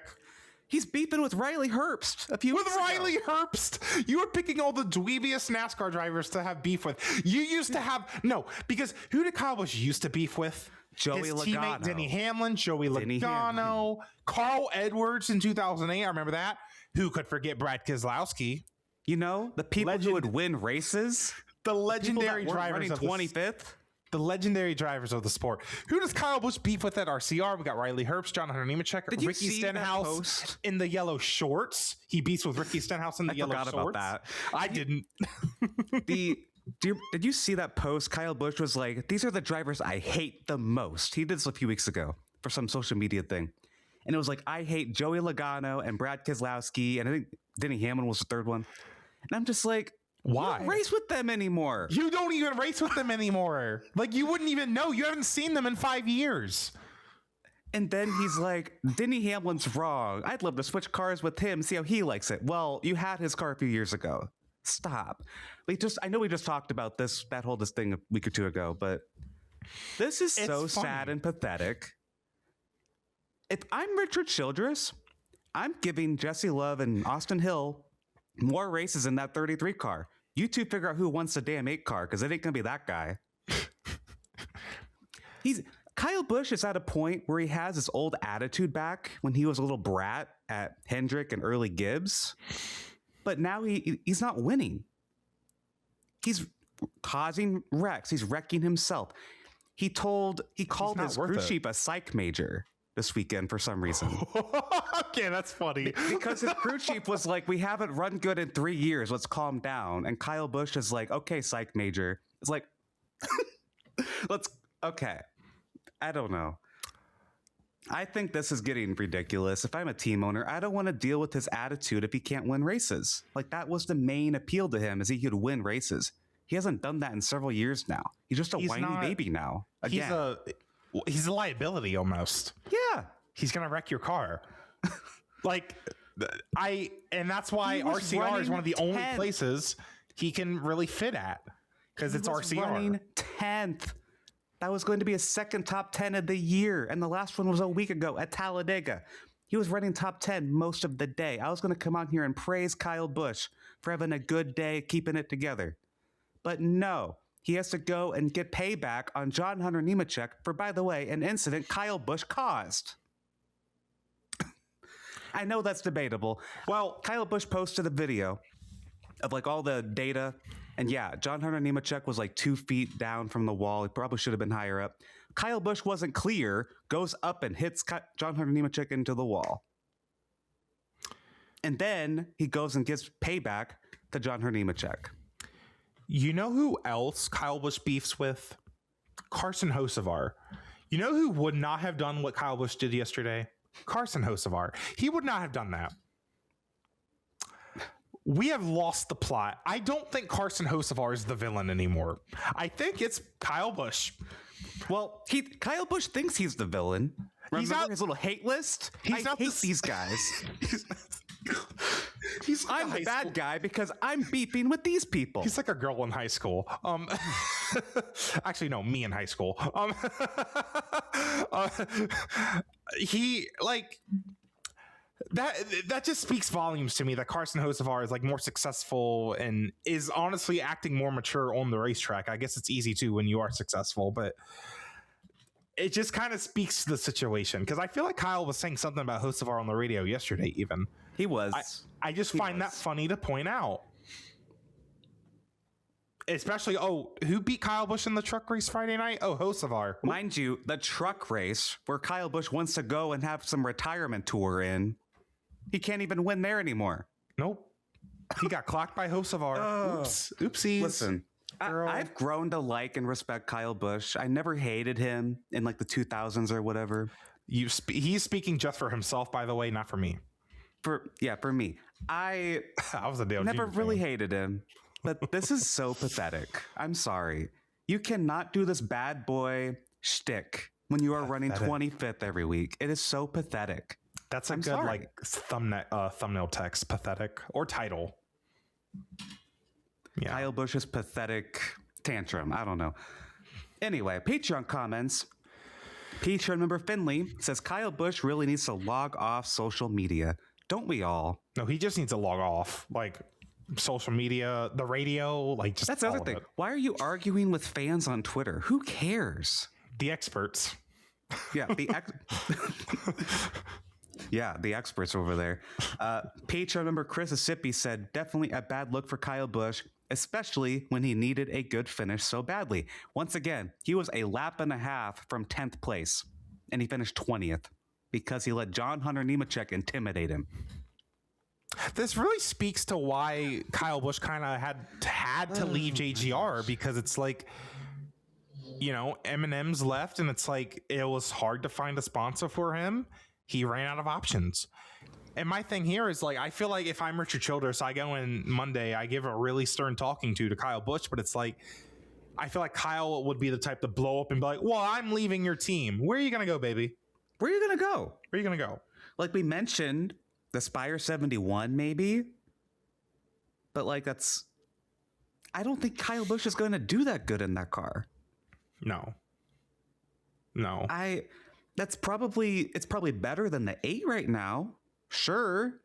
[SPEAKER 2] He's beefing with Riley Herbst a few weeks ago.
[SPEAKER 1] Riley Herbst? You were picking all the dweebiest NASCAR drivers to have beef with. You used to have... No, because who did Kyle Busch used to beef with?
[SPEAKER 2] Joey
[SPEAKER 1] His
[SPEAKER 2] Logano.
[SPEAKER 1] Teammate Denny Hamlin, Joey Logano, Carl Edwards in 2008. I remember that. Who could forget Brad Keselowski?
[SPEAKER 2] You know, the people who would win races?
[SPEAKER 1] The legendary drivers
[SPEAKER 2] of 25th?
[SPEAKER 1] The legendary drivers of the sport. Who does Kyle Busch beef with at RCR? We got Riley Herbst, John Hunter Nemechek, Ricky Stenhouse in the yellow shorts. He beats with Ricky Stenhouse in the yellow shorts. I forgot about that. I didn't.
[SPEAKER 2] Did you see that post? Kyle Busch was like, these are the drivers I hate the most. He did this a few weeks ago for some social media thing. And it was like, I hate Joey Logano and Brad Keselowski. And I think Denny Hamlin was the third one. And I'm just like, why? You don't race with them anymore.
[SPEAKER 1] You don't even race with them anymore. Like, you wouldn't even know. You haven't seen them in 5 years.
[SPEAKER 2] And then he's like, Denny Hamlin's wrong. I'd love to switch cars with him, see how he likes it. Well, you had his car a few years ago. Stop. I know we just talked about this thing a week or two ago, but this is so sad and pathetic. If I'm Richard Childress, I'm giving Jesse Love and Austin Hill more races in that 33 car. You two figure out who wants the damn 8 car, because it ain't gonna be that guy. Kyle Busch is at a point where he has his old attitude back when he was a little brat at Hendrick and early Gibbs, but now he's not winning. He's causing wrecks. He's wrecking himself. He called his crew chief a psych major this weekend for some reason.
[SPEAKER 1] Okay, that's funny.
[SPEAKER 2] Because his crew chief was like, we haven't run good in 3 years. Let's calm down. And Kyle Busch is like, okay, psych major. It's like, okay. I don't know. I think this is getting ridiculous. If I'm a team owner, I don't want to deal with his attitude if he can't win races. Like, that was the main appeal to him, is he could win races. He hasn't done that in several years now. He's just a whiny baby now. Again.
[SPEAKER 1] He's a liability almost.
[SPEAKER 2] Yeah.
[SPEAKER 1] He's going to wreck your car. And that's why RCR is one of the only places he can really fit at, because it's RCR.
[SPEAKER 2] Running 10th. That was going to be his second top 10 of the year. And the last one was a week ago at Talladega. He was running top 10 most of the day. I was going to come on here and praise Kyle Busch for having a good day, keeping it together. But no, he has to go and get payback on John Hunter Nemechek for, by the way, an incident Kyle Busch caused. I know that's debatable. Well, Kyle Busch posted a video of like all the data. And yeah, John Hunter Nemechek was like 2 feet down from the wall. He probably should have been higher up. Kyle Busch wasn't clear, goes up and hits John Hunter Nemechek into the wall. And then he goes and gives payback to John Hunter Nemechek.
[SPEAKER 1] You know who else Kyle Busch beefs with? Carson Hocevar. You know who would not have done what Kyle Busch did yesterday? Carson Hocevar. He would not have done that. We have lost the plot. I don't think Carson Hocevar is the villain anymore. I think it's Kyle Busch.
[SPEAKER 2] Well, Kyle Busch thinks he's the villain. Remember his little hate list? I hate these guys. I'm the bad guy because I'm beefing with these people.
[SPEAKER 1] He's like a girl in high school. Actually, no, me in high school. He like that just speaks volumes to me that Carson Hocevar is like more successful and is honestly acting more mature on the racetrack. I guess it's easy to when you are successful, but it just kind of speaks to the situation because I feel like Kyle was saying something about Hocevar on the radio yesterday. Even
[SPEAKER 2] he was.
[SPEAKER 1] I just find that funny to point out. Especially, who beat Kyle Busch in the truck race Friday night? Oh, Hocevar.
[SPEAKER 2] Mind you, the truck race where Kyle Busch wants to go and have some retirement tour in, he can't even win there anymore.
[SPEAKER 1] Nope. He got clocked by Hocevar. Oops. Oopsies.
[SPEAKER 2] Listen, I've grown to like and respect Kyle Busch. I never hated him in like the 2000s or whatever.
[SPEAKER 1] He's speaking just for himself, by the way, not for me.
[SPEAKER 2] For me. I
[SPEAKER 1] was a Dale
[SPEAKER 2] never
[SPEAKER 1] Jr.
[SPEAKER 2] really
[SPEAKER 1] fan.
[SPEAKER 2] hated him. But this is so pathetic. I'm sorry. You cannot do this bad boy shtick when you are running 25th every week. It is so pathetic.
[SPEAKER 1] That's a good like thumbnail text, pathetic, or title. Yeah.
[SPEAKER 2] Kyle Busch's pathetic tantrum. I don't know. Anyway, Patreon comments. Patreon member Finley says Kyle Busch really needs to log off social media. Don't we all?
[SPEAKER 1] No, he just needs to log off. Like social media, the radio, like just
[SPEAKER 2] that's the other thing. Why are you arguing with fans on Twitter? Who cares?
[SPEAKER 1] The experts.
[SPEAKER 2] Yeah, the experts over there. Patreon member Chris Sippy said, definitely a bad look for Kyle Busch, especially when he needed a good finish so badly. Once again, he was a lap and a half from 10th place, and he finished 20th because he let John Hunter Nemechek intimidate him.
[SPEAKER 1] This really speaks to why Kyle Busch kind of had to leave JGR, because it's like, you know, Eminem's left and it's like it was hard to find a sponsor for him. He ran out of options. And my thing here is like, I feel like if I'm Richard Childress, I go in Monday, I give a really stern talking to Kyle Busch, but it's like, I feel like Kyle would be the type to blow up and be like, well, I'm leaving your team. Where are you going to go, baby?
[SPEAKER 2] Where are you going to go?
[SPEAKER 1] Where are you going to go?
[SPEAKER 2] Like we mentioned, the Spire 71 maybe, but like I don't think Kyle Busch is going to do that good in that car.
[SPEAKER 1] No.
[SPEAKER 2] It's probably better than the 8 right now. Sure.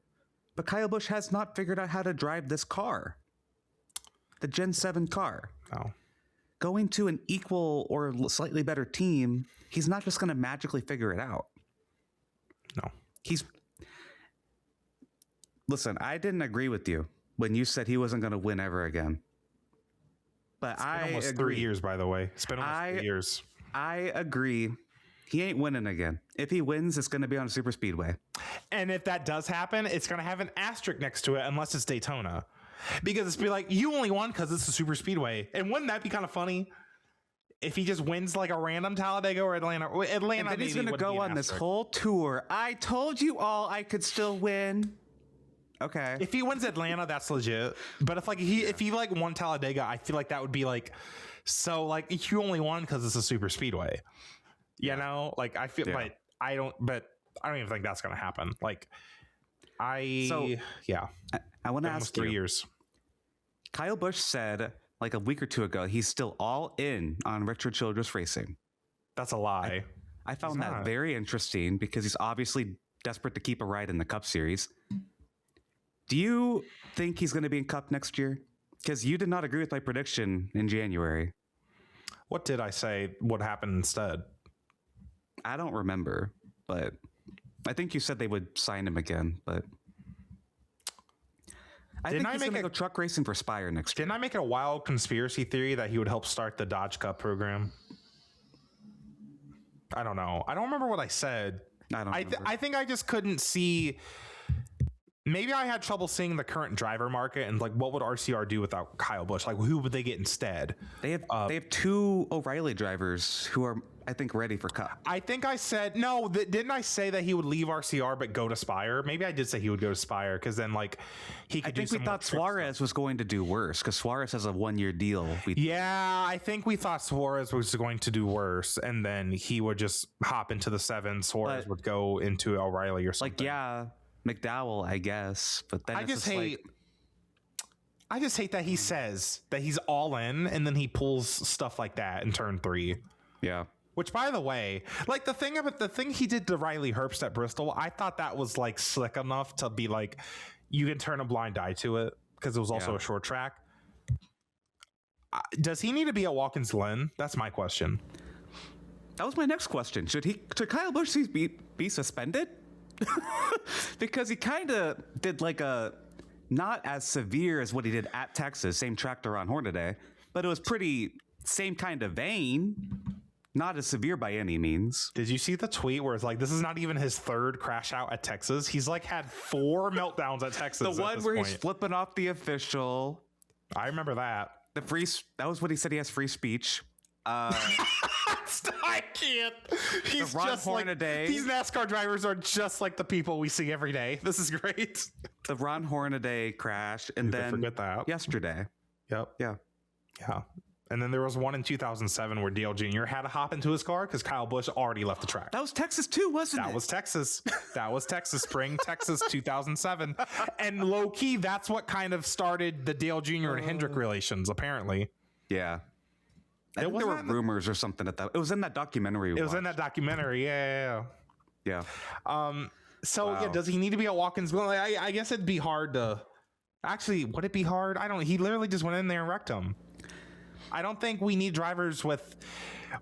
[SPEAKER 2] But Kyle Busch has not figured out how to drive this car. The Gen 7 car.
[SPEAKER 1] No.
[SPEAKER 2] Going to an equal or slightly better team, he's not just going to magically figure it out.
[SPEAKER 1] No.
[SPEAKER 2] Listen, I didn't agree with you when you said he wasn't going to win ever again. But
[SPEAKER 1] it's been almost 3 years, by the way. It's been almost 3 years.
[SPEAKER 2] I agree. He ain't winning again. If he wins, it's going to be on a super speedway.
[SPEAKER 1] And if that does happen, it's going to have an asterisk next to it unless it's Daytona. Because it's be like, you only won because it's a super speedway. And wouldn't that be kind of funny? If he just wins like a random Talladega or Atlanta.
[SPEAKER 2] And then he's going to go on this whole tour. I told you all I could still win. Okay.
[SPEAKER 1] If he wins Atlanta, that's legit. But if he like won Talladega, I feel like that would be like, so like you only won because it's a super speedway. You know, like I feel, but I don't even think that's going to happen. Like I want to ask you. 3 years.
[SPEAKER 2] Kyle Busch said like a week or two ago, he's still all in on Richard Childress Racing.
[SPEAKER 1] That's a lie.
[SPEAKER 2] I found that very interesting because he's obviously desperate to keep a ride in the Cup Series. Do you think he's going to be in Cup next year? Because you did not agree with my prediction in January.
[SPEAKER 1] What did I say? What happened instead?
[SPEAKER 2] I don't remember, but I think you said they would sign him again. But I think he's going to go truck racing for Spire next year.
[SPEAKER 1] Didn't I make a wild conspiracy theory that he would help start the Dodge Cup program? I don't know. I don't remember what I said. I think I just couldn't see. Maybe I had trouble seeing the current driver market and like what would RCR do without Kyle Busch? Like who would they get instead?
[SPEAKER 2] They have two O'Reilly drivers who are, I think, ready for Cup.
[SPEAKER 1] I think I said no. Didn't I say that he would leave RCR but go to Spire? Maybe I did say he would go to Spire because then like he could.
[SPEAKER 2] I think we thought Suarez was going to do worse because Suarez has a 1-year deal.
[SPEAKER 1] Yeah, I think we thought Suarez was going to do worse, and then he would just hop into the 7. Suarez would go into O'Reilly or something.
[SPEAKER 2] Like McDowell, I guess, but then
[SPEAKER 1] I just hate that he says that he's all in and then he pulls stuff like that in turn 3.
[SPEAKER 2] Yeah.
[SPEAKER 1] Which, by the way, like the thing he did to Riley Herbst at Bristol, I thought that was like slick enough to be like, you can turn a blind eye to it because it was also a short track. Does he need to be at Watkins Glen? That's my question.
[SPEAKER 2] That was my next question. Should Kyle Busch be suspended? Because he kind of did like a not as severe as what he did at Texas, same track to Ron Hornaday, but it was pretty same kind of vein, not as severe by any means.
[SPEAKER 1] Did you see the tweet where it's like, this is not even his 3rd crash out at Texas? He's like had 4 meltdowns at Texas.
[SPEAKER 2] The one where he's flipping off the official.
[SPEAKER 1] I remember that.
[SPEAKER 2] That was what he said. He has free speech.
[SPEAKER 1] I can't. He's
[SPEAKER 2] the Ron
[SPEAKER 1] just
[SPEAKER 2] Hornaday.
[SPEAKER 1] Like, these NASCAR drivers are just like the people we see every day. This is great.
[SPEAKER 2] The Ron Hornaday crash, and then
[SPEAKER 1] forget that
[SPEAKER 2] yesterday.
[SPEAKER 1] Yep.
[SPEAKER 2] Yeah.
[SPEAKER 1] And then there was one in 2007 where Dale Jr. had to hop into his car because Kyle Busch already left the track.
[SPEAKER 2] That was Texas too, wasn't it?
[SPEAKER 1] That was Texas. That was Texas, spring Texas 2007. And low key, that's what kind of started the Dale Jr. and Hendrick relations, apparently.
[SPEAKER 2] Yeah. I think there were rumors or something at that. It was in that documentary.
[SPEAKER 1] It was in that documentary. Yeah. So wow. Does he need to be at Watkins Glen? I guess it'd be hard to. Actually, would it be hard? I don't. He literally just went in there and wrecked him. I don't think we need drivers with.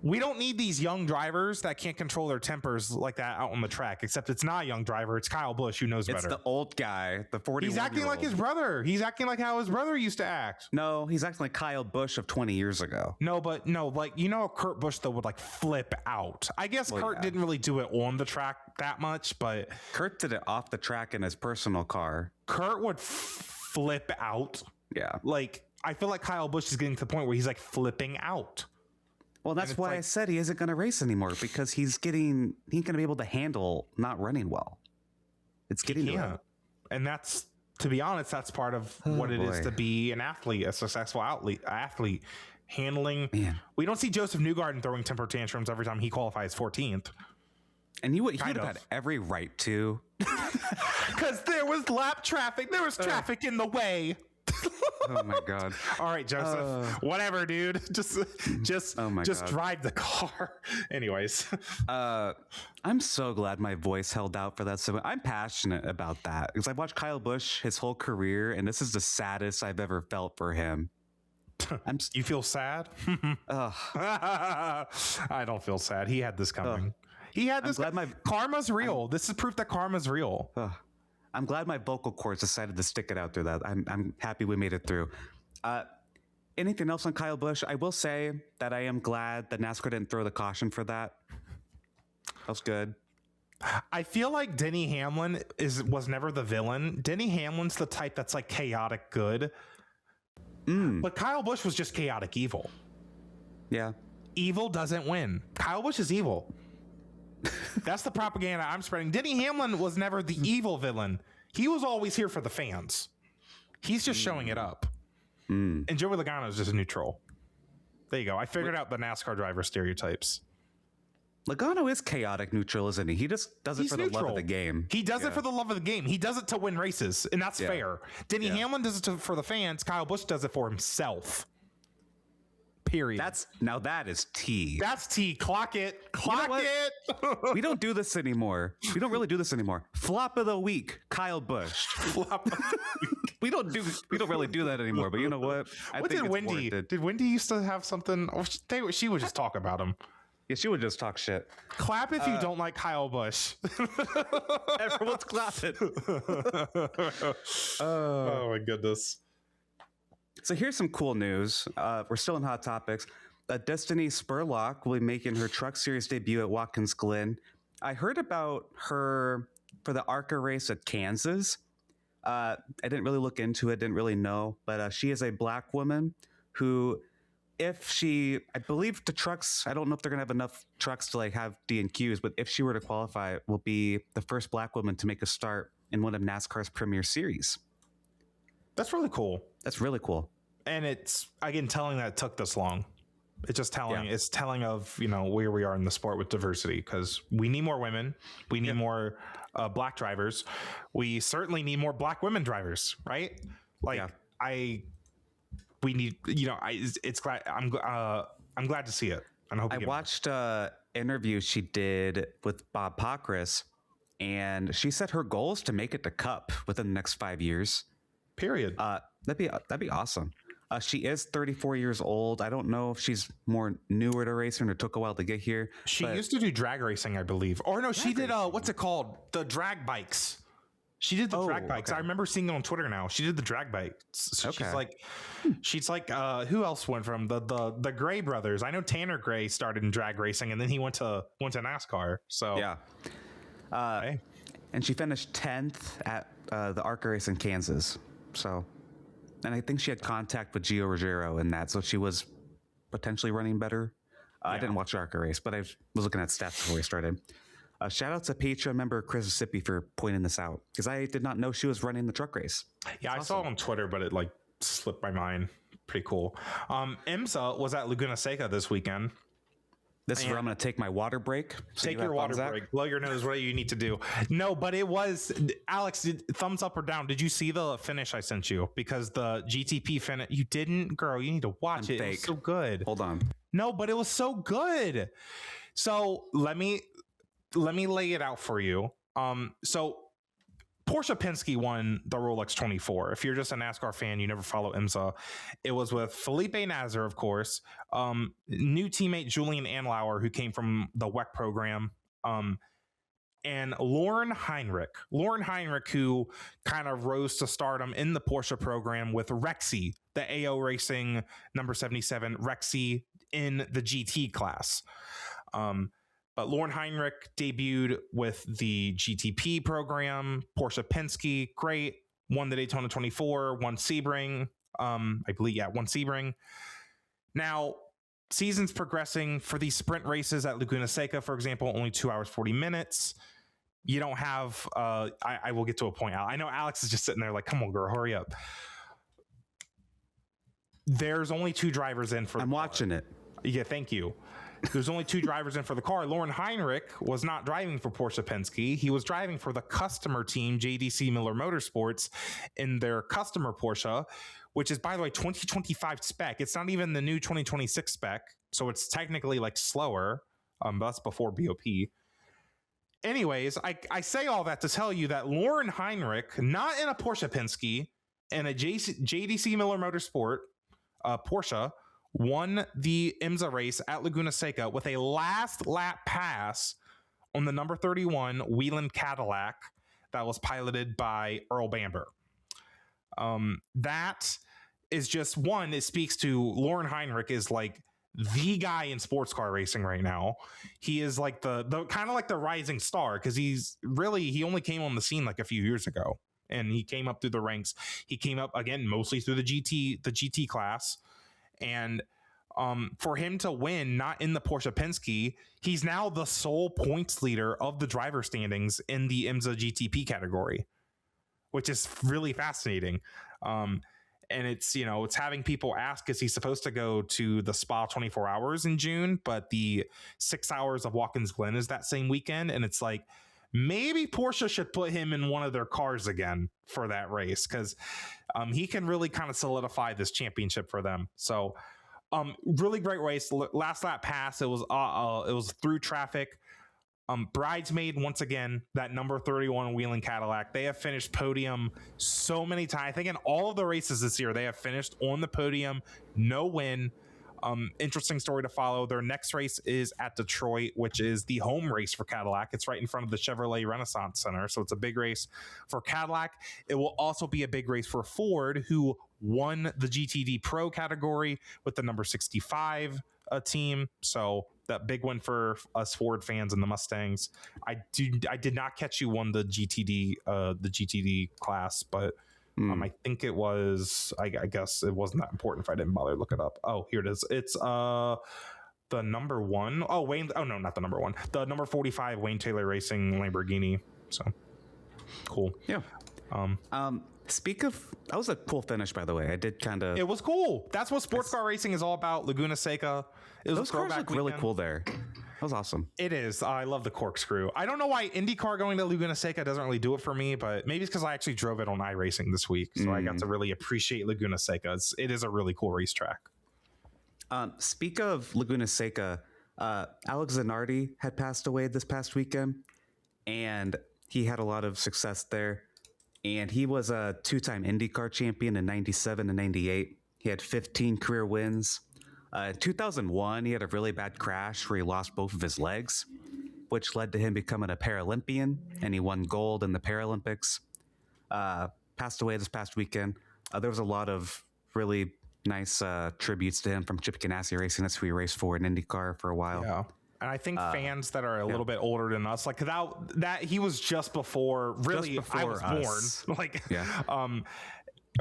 [SPEAKER 1] We don't need these young drivers that can't control their tempers like that out on the track. Except it's not a young driver. It's Kyle Busch who knows better.
[SPEAKER 2] It's the old guy, the 41-year-old.
[SPEAKER 1] He's acting like his brother. He's acting like how his brother used to act.
[SPEAKER 2] No, he's acting like Kyle Busch of 20 years ago.
[SPEAKER 1] No, like Kurt Busch though would like flip out. I guess Kurt didn't really do it on the track that much, but
[SPEAKER 2] Kurt did it off the track in his personal car.
[SPEAKER 1] Kurt would flip out.
[SPEAKER 2] Yeah,
[SPEAKER 1] like I feel like Kyle Busch is getting to the point where he's like flipping out.
[SPEAKER 2] Well, that's why I said he isn't going to race anymore because he ain't going to be able to handle not running well. It's getting to him.
[SPEAKER 1] And that's, to be honest, that's part of what it is to be an athlete, a successful athlete handling. Man. We don't see Joseph Newgarden throwing temper tantrums every time he qualifies 14th.
[SPEAKER 2] And he would have had every right to.
[SPEAKER 1] Because there was lap traffic. There was traffic in the way.
[SPEAKER 2] Oh my God.
[SPEAKER 1] All right, Joseph. Whatever, dude. Just drive the car. Anyways.
[SPEAKER 2] I'm so glad my voice held out for that. So I'm passionate about that because I've watched Kyle Busch his whole career, and this is the saddest I've ever felt for him.
[SPEAKER 1] You feel sad? I don't feel sad. He had this coming. He had this. Karma's real. This is proof that karma's real.
[SPEAKER 2] I'm glad my vocal cords decided to stick it out through that. I'm happy we made it through. Anything else on Kyle Busch? I will say that I am glad that NASCAR didn't throw the caution for that. That was good.
[SPEAKER 1] I feel like Denny Hamlin was never the villain. Denny Hamlin's the type that's like chaotic good. But Kyle Busch was just chaotic evil.
[SPEAKER 2] Yeah.
[SPEAKER 1] Evil doesn't win. Kyle Busch is evil. That's the propaganda I'm spreading. Denny Hamlin was never the evil villain. He was always here for the fans. He's just showing it up. And Joey Logano is just a neutral. There you go. I figured out the NASCAR driver stereotypes.
[SPEAKER 2] Logano is chaotic neutral, isn't he? He just does it for the love of the game.
[SPEAKER 1] He does it for the love of the game. He does it to win races, and that's fair. Denny Hamlin does it for the fans. Kyle Busch does it for himself. Period.
[SPEAKER 2] That is tea.
[SPEAKER 1] That's tea. Clock it. Clock it.
[SPEAKER 2] We don't do this anymore. We don't really do this anymore. Flop of the week, Kyle Busch.
[SPEAKER 1] Flop.
[SPEAKER 2] We don't really do that anymore. But you know what?
[SPEAKER 1] What did Wendy? Did Wendy used to have something? Oh, she would just talk about him.
[SPEAKER 2] Yeah, she would just talk shit.
[SPEAKER 1] Clap if you don't like Kyle Busch.
[SPEAKER 2] Everyone's clapping.
[SPEAKER 1] Oh my goodness.
[SPEAKER 2] So here's some cool news. We're still in Hot Topics. Destiny Spurlock will be making her Truck Series debut at Watkins Glen. I heard about her for the ARCA race at Kansas. I didn't really look into it, didn't really know, but she is a black woman who, I believe the trucks, I don't know if they're going to have enough trucks to like have D&Qs, but if she were to qualify, will be the first black woman to make a start in one of NASCAR's premier series.
[SPEAKER 1] That's really cool.
[SPEAKER 2] That's really cool.
[SPEAKER 1] And it's, again, telling that it took this long. It's just telling, it's telling of, where we are in the sport with diversity, because we need more women. We need more black drivers. We certainly need more black women drivers, right? We need, it's glad, I'm glad to see it. And I
[SPEAKER 2] watched an interview she did with Bob Pockris, and she said her goal is to make it to Cup within the next 5 years.
[SPEAKER 1] Period.
[SPEAKER 2] That'd be awesome. She is 34 years old. I don't know if she's more newer to racing or took a while to get here.
[SPEAKER 1] She used to do drag racing, I believe. Or no, she did what's it called? The drag bikes. She did the drag bikes. Okay. I remember seeing it on Twitter now. She did the drag bikes. So she's like who else went from the Gray brothers? I know Tanner Gray started in drag racing and then he went to NASCAR. So
[SPEAKER 2] yeah. And she finished 10th at the ARCA race in Kansas. So, and I think she had contact with Gio Ruggiero in that, so she was potentially running better. I didn't watch the ARCA race, but I was looking at stats before we started. Shout out to Patreon member Chris Mississippi for pointing this out, because I did not know she was running the truck race.
[SPEAKER 1] Yeah, I saw it on Twitter, but it like slipped my mind. Pretty cool. IMSA was at Laguna Seca this weekend.
[SPEAKER 2] This is where I'm going to take my water break. So
[SPEAKER 1] take your water break. Blow your nose. What you need to do. No, but it was, Alex, thumbs up or down. Did you see the finish I sent you? Because the GTP finish, you didn't, girl. You need to watch it. It was so good.
[SPEAKER 2] Hold on.
[SPEAKER 1] No, but it was so good. So let me lay it out for you. So Porsche Penske won the Rolex 24. If you're just a NASCAR fan, you never follow IMSA. It was with Felipe Nasr, of course, new teammate Julian Anlauer, who came from the WEC program, and Lauren Heinrich. Lauren Heinrich, who kind of rose to stardom in the Porsche program with Rexy, the AO Racing number 77 Rexy in the GT class. But Lauren Heinrich debuted with the GTP program, Porsche Penske, great. Won the Daytona 24, won Sebring, won Sebring. Now, season's progressing for these sprint races at Laguna Seca, for example, only 2 hours, 40 minutes. You don't have, I will get to a point. I know Alex is just sitting there like, come on, girl, hurry up. There's only 2 drivers in for the car.
[SPEAKER 2] Watching it.
[SPEAKER 1] Yeah, thank you. There's only 2 drivers in for the car. Lauren Heinrich was not driving for Porsche Penske. He was driving for the customer team, JDC Miller Motorsports, in their customer Porsche, which is, by the way, 2025 spec. It's not even the new 2026 spec, so it's technically like slower. That's before BOP. Anyways, I say all that to tell you that Lauren Heinrich, not in a Porsche Penske, in a JDC Miller Motorsport Porsche, won the IMSA race at Laguna Seca with a last lap pass on the number 31 Whelen Cadillac that was piloted by Earl Bamber. That is just one. It speaks to Lauren Heinrich is like the guy in sports car racing right now. He is like the kind of like the rising star, because he only came on the scene like a few years ago, and he came up through the ranks. He came up again mostly through the GT class. And for him to win, not in the Porsche Penske, he's now the sole points leader of the driver standings in the IMSA GTP category, which is really fascinating. And it's having people ask, is he supposed to go to the Spa 24 hours in June? But the 6 hours of Watkins Glen is that same weekend. And it's like, maybe Porsche should put him in one of their cars again for that race, because he can really kind of solidify this championship for them. So Really great race. Last lap pass. It was through traffic. Bridesmaid, once again, that number 31 Wheeling Cadillac. They have finished podium so many times. I think in all of the races this year, they have finished on the podium. No win. Interesting story to follow. Their next race is at Detroit, which is the home race for Cadillac. It's right in front of the Chevrolet Renaissance Center. So it's a big race for Cadillac. It will also be a big race for Ford, who won the GTD Pro category with the number 65 team. So that big one for us Ford fans and the Mustangs. I did not catch you won the GTD class, but I think it was, I guess it wasn't that important if I didn't bother to look it up. Oh, here it is. It's the number one. Oh, Wayne. Oh, no, not the number one. The number 45 Wayne Taylor Racing Lamborghini. So cool.
[SPEAKER 2] Yeah. Speak of, that was a cool finish, by the way. I did kind of.
[SPEAKER 1] It was cool. That's what sports car racing is all about. Laguna Seca.
[SPEAKER 2] Those cars look really cool there. That was awesome.
[SPEAKER 1] It is. I love the corkscrew. I don't know why IndyCar going to Laguna Seca doesn't really do it for me, but maybe it's because I actually drove it on iRacing this week, so I got to really appreciate Laguna Seca. It is a really cool racetrack.
[SPEAKER 2] Speak of Laguna Seca, Alex Zanardi had passed away this past weekend, and he had a lot of success there. And he was a two-time IndyCar champion in 97 and 98. He had 15 career wins. In 2001, he had a really bad crash where he lost both of his legs, which led to him becoming a Paralympian, and he won gold in the Paralympics. Passed away this past weekend. There was a lot of really nice tributes to him from Chip Ganassi Racing. That's who he raced for in IndyCar for a while.
[SPEAKER 1] Yeah. And I think fans that are a little bit older than us, like that he was just before I was us. Born. Like,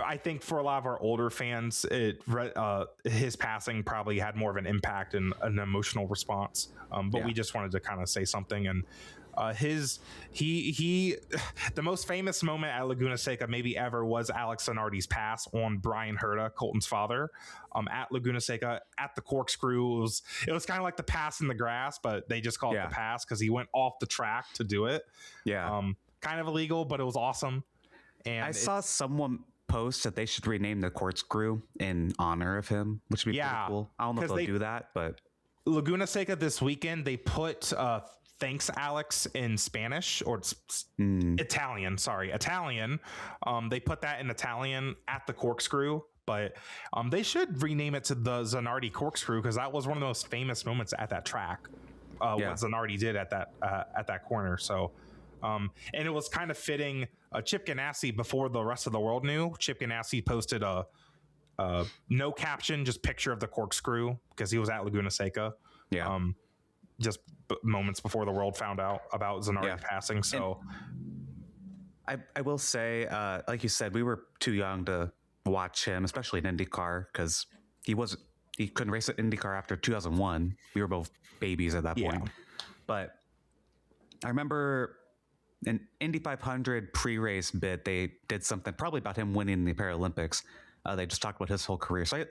[SPEAKER 1] I think for a lot of our older fans, his passing probably had more of an impact and an emotional response. But we just wanted to kind of say something. And the most famous moment at Laguna Seca maybe ever was Alex Zanardi's pass on Brian Herta, Colton's father, at Laguna Seca at the corkscrew. It was kind of like the pass in the grass, but they just called it the pass because he went off the track to do it. Yeah. Kind of illegal, but it was awesome. And
[SPEAKER 2] I saw someone post that they should rename the corkscrew in honor of him, which would be pretty cool. I don't know if they'll do that, but
[SPEAKER 1] Laguna Seca this weekend, they put thanks Alex in Spanish or Italian. Sorry, Italian. They put that in Italian at the corkscrew, but they should rename it to the Zanardi corkscrew because that was one of the most famous moments at that track. What Zanardi did at that corner. So, and it was kind of fitting. Chip Ganassi, before the rest of the world knew, Chip Ganassi posted a no caption, just picture of the corkscrew because he was at Laguna Seca. Yeah. Just moments before the world found out about Zanardi passing. So
[SPEAKER 2] I will say, like you said, we were too young to watch him, especially in IndyCar, because he couldn't race at IndyCar after 2001. We were both babies at that point. But I remember an Indy 500 pre-race bit, they did something probably about him winning the Paralympics. They just talked about his whole career. So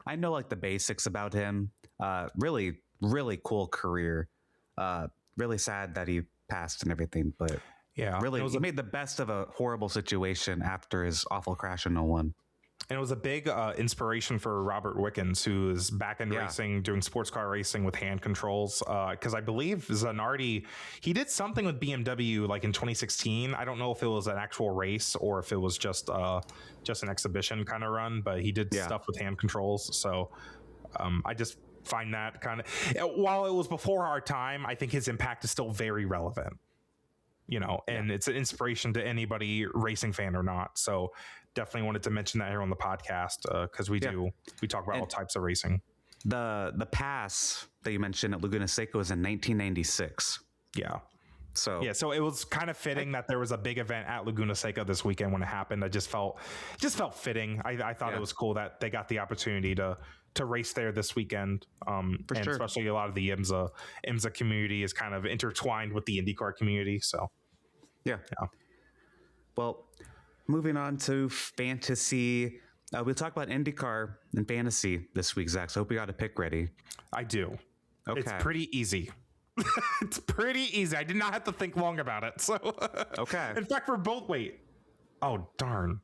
[SPEAKER 2] I know like the basics about him. Really, really cool career. Really sad that he passed and everything, but really he made the best of a horrible situation after his awful crash in 01.
[SPEAKER 1] And it was a big inspiration for Robert Wickens, who is back in racing, doing sports car racing with hand controls. Because I believe Zanardi, he did something with BMW like in 2016. I don't know if it was an actual race or if it was just an exhibition kind of run, but he did stuff with hand controls. So I just find that kind of, while it was before our time, I think his impact is still very relevant. And it's an inspiration to anybody, racing fan or not. So definitely wanted to mention that here on the podcast because we talk about all types of racing.
[SPEAKER 2] The pass that you mentioned at Laguna Seca was in 1996.
[SPEAKER 1] Yeah. So it was kind of fitting that there was a big event at Laguna Seca this weekend when it happened. I just felt fitting. I thought it was cool that they got the opportunity to race there this weekend. Especially a lot of the IMSA community is kind of intertwined with the IndyCar community. So yeah.
[SPEAKER 2] Well, moving on to fantasy. We'll talk about IndyCar and fantasy this week, Zach. So I hope you got a pick ready.
[SPEAKER 1] I do. Okay. It's pretty easy. It's pretty easy. I did not have to think long about it. So
[SPEAKER 2] okay.
[SPEAKER 1] In fact, for both, wait. Oh darn.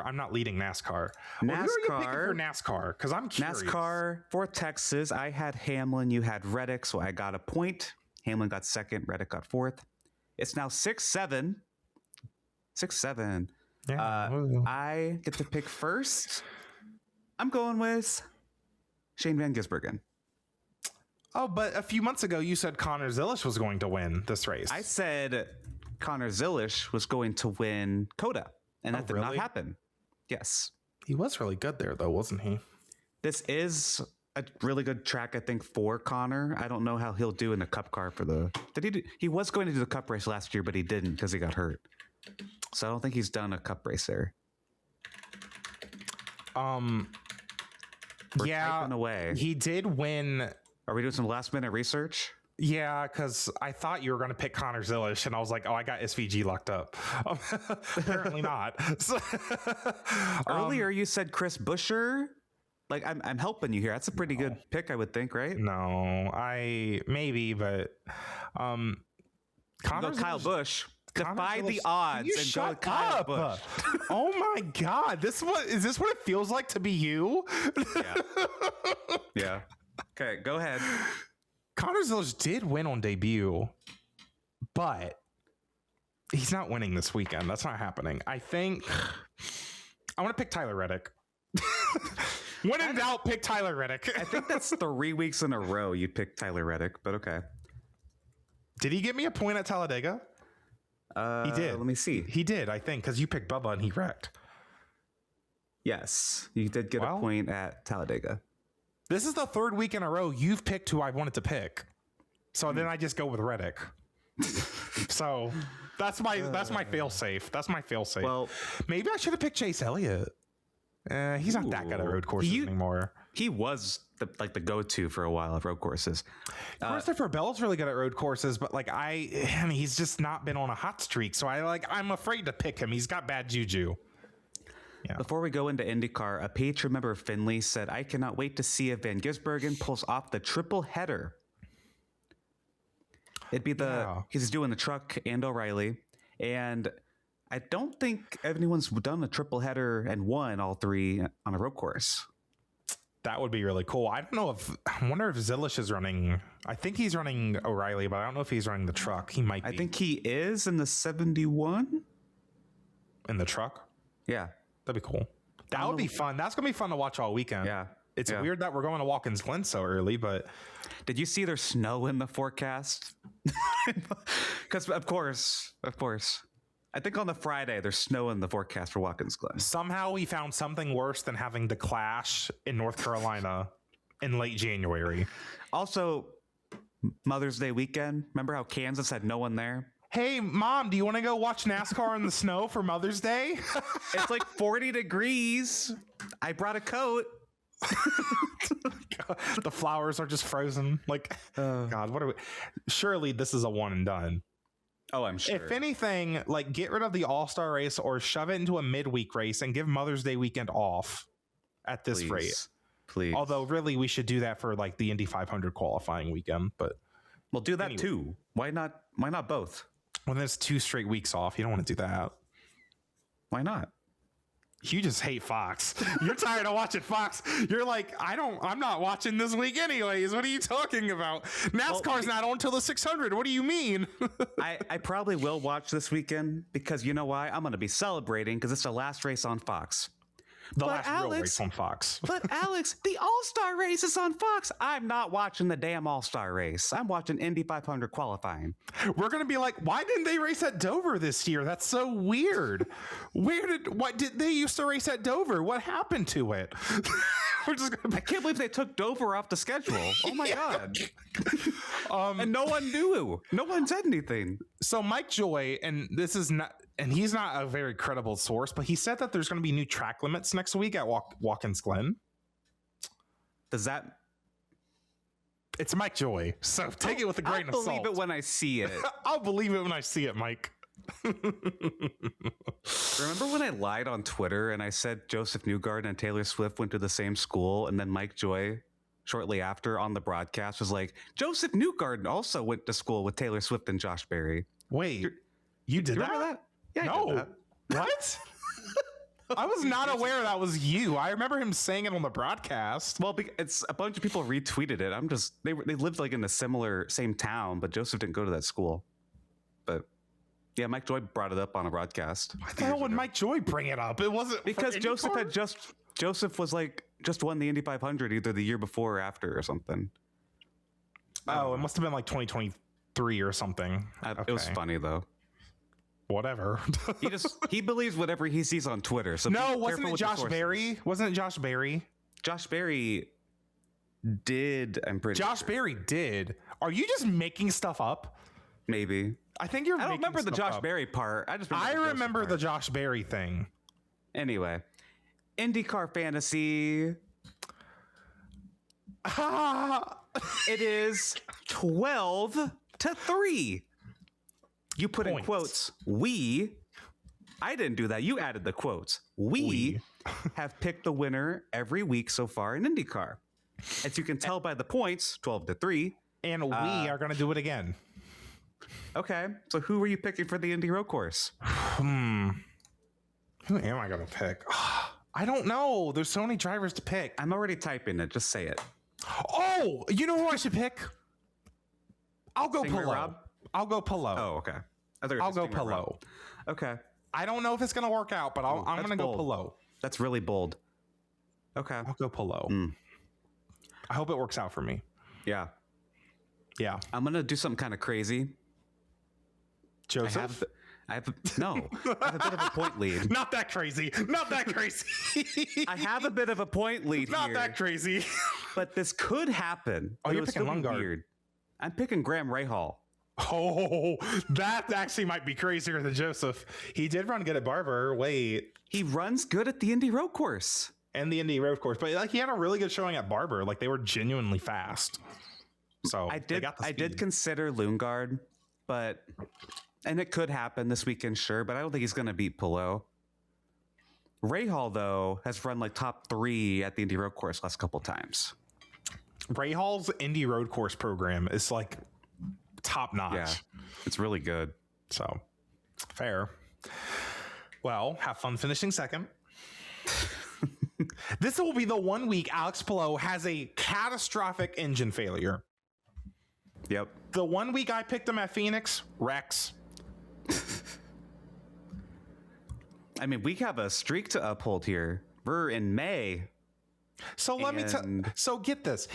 [SPEAKER 1] I'm not leading NASCAR. Well, who are you picking for NASCAR? Because I'm curious.
[SPEAKER 2] NASCAR for Texas. I had Hamlin. You had Reddick, so I got a point. Hamlin got second. Reddick got fourth. It's now 6-7. 6-7.
[SPEAKER 1] Yeah.
[SPEAKER 2] I get to pick first. I'm going with Shane Van Gisbergen.
[SPEAKER 1] Oh, but a few months ago, you said Connor Zilisch was going to win this race.
[SPEAKER 2] I said Connor Zilisch was going to win COTA, and that did not happen. Yes.
[SPEAKER 1] He was really good there, though, wasn't he?
[SPEAKER 2] This is a really good track, I think, for Connor. I don't know how he'll do in the Cup car for the... He was going to do the Cup race last year, but he didn't because he got hurt. So I don't think he's done a Cup race there. We're typing away.
[SPEAKER 1] He did win...
[SPEAKER 2] Are we doing some last minute research?
[SPEAKER 1] Yeah, because I thought you were going to pick Connor Zilisch, and I was like, oh, I got SVG locked up. Apparently not. So,
[SPEAKER 2] earlier, you said Chris Buescher. Like, I'm helping you here. That's a pretty good pick, I would think, right?
[SPEAKER 1] No, maybe, but
[SPEAKER 2] Kyle Busch. Defy the odds and go with Kyle Busch.
[SPEAKER 1] Oh my God. Is this what it feels like to be you?
[SPEAKER 2] Yeah. Okay, go ahead.
[SPEAKER 1] Connor Zilisch did win on debut, but he's not winning this weekend. That's not happening. I think I want to pick Tyler Reddick. When in doubt, pick Tyler Reddick.
[SPEAKER 2] I think that's 3 weeks in a row you picked Tyler Reddick, but okay.
[SPEAKER 1] Did he give me a point at Talladega? He did.
[SPEAKER 2] Let me see.
[SPEAKER 1] He did, I think, because you picked Bubba and he wrecked.
[SPEAKER 2] Yes, you did get a point at Talladega.
[SPEAKER 1] This is the 3rd week in a row you've picked who I wanted to pick. So then I just go with Reddick. So that's my fail safe. That's my fail safe.
[SPEAKER 2] Well,
[SPEAKER 1] maybe I should have picked Chase Elliott. He's not that good at road courses anymore.
[SPEAKER 2] He was the go-to for a while at road courses.
[SPEAKER 1] Christopher Bell's really good at road courses, but he's just not been on a hot streak. So I'm afraid to pick him. He's got bad juju. Yeah.
[SPEAKER 2] Before we go into IndyCar, a Patreon member Finley said, I cannot wait to see if Van Gisbergen pulls off the triple header. It'd be he's doing the truck and O'Reilly. And I don't think anyone's done a triple header and won all 3 on a road course.
[SPEAKER 1] That would be really cool. I wonder if Zilisch is running. I think he's running O'Reilly, but I don't know if he's running the truck. He might be.
[SPEAKER 2] I think he is in the 71.
[SPEAKER 1] In the truck?
[SPEAKER 2] Yeah.
[SPEAKER 1] That'd be cool. That would be fun. That's going to be fun to watch all weekend.
[SPEAKER 2] Yeah.
[SPEAKER 1] It's weird that we're going to Watkins Glen so early, but...
[SPEAKER 2] Did you see there's snow in the forecast? Because, of course. I think on the Friday, there's snow in the forecast for Watkins Glen.
[SPEAKER 1] Somehow we found something worse than having the Clash in North Carolina in late January.
[SPEAKER 2] Also, Mother's Day weekend. Remember how Kansas had no one there?
[SPEAKER 1] Hey, Mom, do you want to go watch NASCAR in the snow for Mother's Day?
[SPEAKER 2] It's like 40 degrees. I brought a coat.
[SPEAKER 1] The flowers are just frozen. God, what are we? Surely this is a one and done.
[SPEAKER 2] Oh, I'm sure.
[SPEAKER 1] If anything, get rid of the All-Star race or shove it into a midweek race and give Mother's Day weekend off at this rate.
[SPEAKER 2] Please.
[SPEAKER 1] Although, really, we should do that for the Indy 500 qualifying weekend. But
[SPEAKER 2] we'll do that too. Why not both?
[SPEAKER 1] When there's 2 straight weeks off, you don't want to do that.
[SPEAKER 2] Why not?
[SPEAKER 1] You just hate Fox. You're tired of watching Fox. You're like, I'm not watching this week anyways. What are you talking about? NASCAR's not on till the 600. What do you mean?
[SPEAKER 2] I probably will watch this weekend because you know why? I'm going to be celebrating because it's the last race on Fox.
[SPEAKER 1] The last real race on Fox.
[SPEAKER 2] But Alex, the All-Star race is on Fox. I'm not watching the damn All-Star race. I'm watching Indy 500 qualifying.
[SPEAKER 1] We're going to be like, why didn't they race at Dover this year? That's so weird. What did they used to race at Dover? What happened to it?
[SPEAKER 2] I can't believe they took Dover off the schedule. Oh my God. And no one knew. No one said anything.
[SPEAKER 1] So Mike Joy, and this is not, and he's not a very credible source, but he said that there's going to be new track limits next week at Watkins Glen.
[SPEAKER 2] Does that?
[SPEAKER 1] It's Mike Joy, so take it with a grain of salt.
[SPEAKER 2] I'll believe it when I see it.
[SPEAKER 1] I'll believe it when I see it, Mike.
[SPEAKER 2] Remember when I lied on Twitter and I said Joseph Newgarden and Taylor Swift went to the same school, and then Mike Joy shortly after on the broadcast was like, Joseph Newgarden also went to school with Taylor Swift and Josh Berry.
[SPEAKER 1] Wait, you did
[SPEAKER 2] remember that? Yeah,
[SPEAKER 1] no.
[SPEAKER 2] I did that.
[SPEAKER 1] What? I was not aware that was you. I remember him saying it on the broadcast.
[SPEAKER 2] Well, it's a bunch of people retweeted it. I'm just they lived like in a same town, but Joseph didn't go to that school. But yeah, Mike Joy brought it up on a broadcast.
[SPEAKER 1] Why the hell would Mike Joy bring it up? It wasn't
[SPEAKER 2] because Joseph was like just won the Indy 500 either the year before or after or something.
[SPEAKER 1] Oh, it must have been like 2023 or something.
[SPEAKER 2] It was funny though.
[SPEAKER 1] Whatever.
[SPEAKER 2] he believes whatever he sees on Twitter. So
[SPEAKER 1] no, wasn't it Josh Berry? Wasn't it Josh Berry?
[SPEAKER 2] Josh Berry did. I'm pretty.
[SPEAKER 1] Josh
[SPEAKER 2] sure.
[SPEAKER 1] Berry did. Are you just making stuff up?
[SPEAKER 2] Maybe.
[SPEAKER 1] I think you're.
[SPEAKER 2] I don't remember the Josh
[SPEAKER 1] up.
[SPEAKER 2] Berry part.
[SPEAKER 1] I remember the Josh Berry thing.
[SPEAKER 2] Anyway, IndyCar fantasy. It is 12-3. You put in quotes. I didn't do that. You added the quotes. We have picked the winner every week so far in IndyCar. As you can tell by the points, 12-3.
[SPEAKER 1] And we are going to do it again.
[SPEAKER 2] Okay. So who were you picking for the Indy Road Course?
[SPEAKER 1] Who am I going to pick? I don't know. There's so many drivers to pick.
[SPEAKER 2] I'm already typing it. Just say it.
[SPEAKER 1] Oh, you know who I should pick? I'll go
[SPEAKER 2] Singer
[SPEAKER 1] Pillow.
[SPEAKER 2] Rob?
[SPEAKER 1] I'll go Pillow.
[SPEAKER 2] Oh, okay.
[SPEAKER 1] I'll go Pillow.
[SPEAKER 2] Okay.
[SPEAKER 1] I don't know if it's going to work out, but I'm going to go Pillow.
[SPEAKER 2] That's really bold. Okay.
[SPEAKER 1] I'll go Pillow. I hope it works out for me.
[SPEAKER 2] Yeah.
[SPEAKER 1] Yeah.
[SPEAKER 2] I'm going to do something kind of crazy.
[SPEAKER 1] Joseph?
[SPEAKER 2] I have a bit of a point lead.
[SPEAKER 1] Not that crazy. Not that crazy.
[SPEAKER 2] I have a bit of a point lead
[SPEAKER 1] Not
[SPEAKER 2] here.
[SPEAKER 1] Not that crazy.
[SPEAKER 2] But this could happen.
[SPEAKER 1] Oh, you're picking Lundgaard.
[SPEAKER 2] Weird. I'm picking Graham Rahal.
[SPEAKER 1] Oh, that actually might be crazier than Joseph. He did run good at Barber. Wait.
[SPEAKER 2] He runs good at the Indy Road Course.
[SPEAKER 1] And the Indy Road Course. But like he had a really good showing at Barber. Like they were genuinely fast. So
[SPEAKER 2] I did consider Lundgaard, and it could happen this weekend, sure, but I don't think he's going to beat Pillow. Rahal, though, has run like top 3 at the Indy Road Course last couple times.
[SPEAKER 1] Rahal's Indy Road Course program is like top notch.
[SPEAKER 2] Yeah, it's really good.
[SPEAKER 1] So fair. Well, have fun finishing second. This will be the 1 week Alex Pillow has a catastrophic engine failure.
[SPEAKER 2] Yep.
[SPEAKER 1] The 1 week I picked him at Phoenix, Rex.
[SPEAKER 2] I mean, we have a streak to uphold here. We're in May.
[SPEAKER 1] So let me so get this.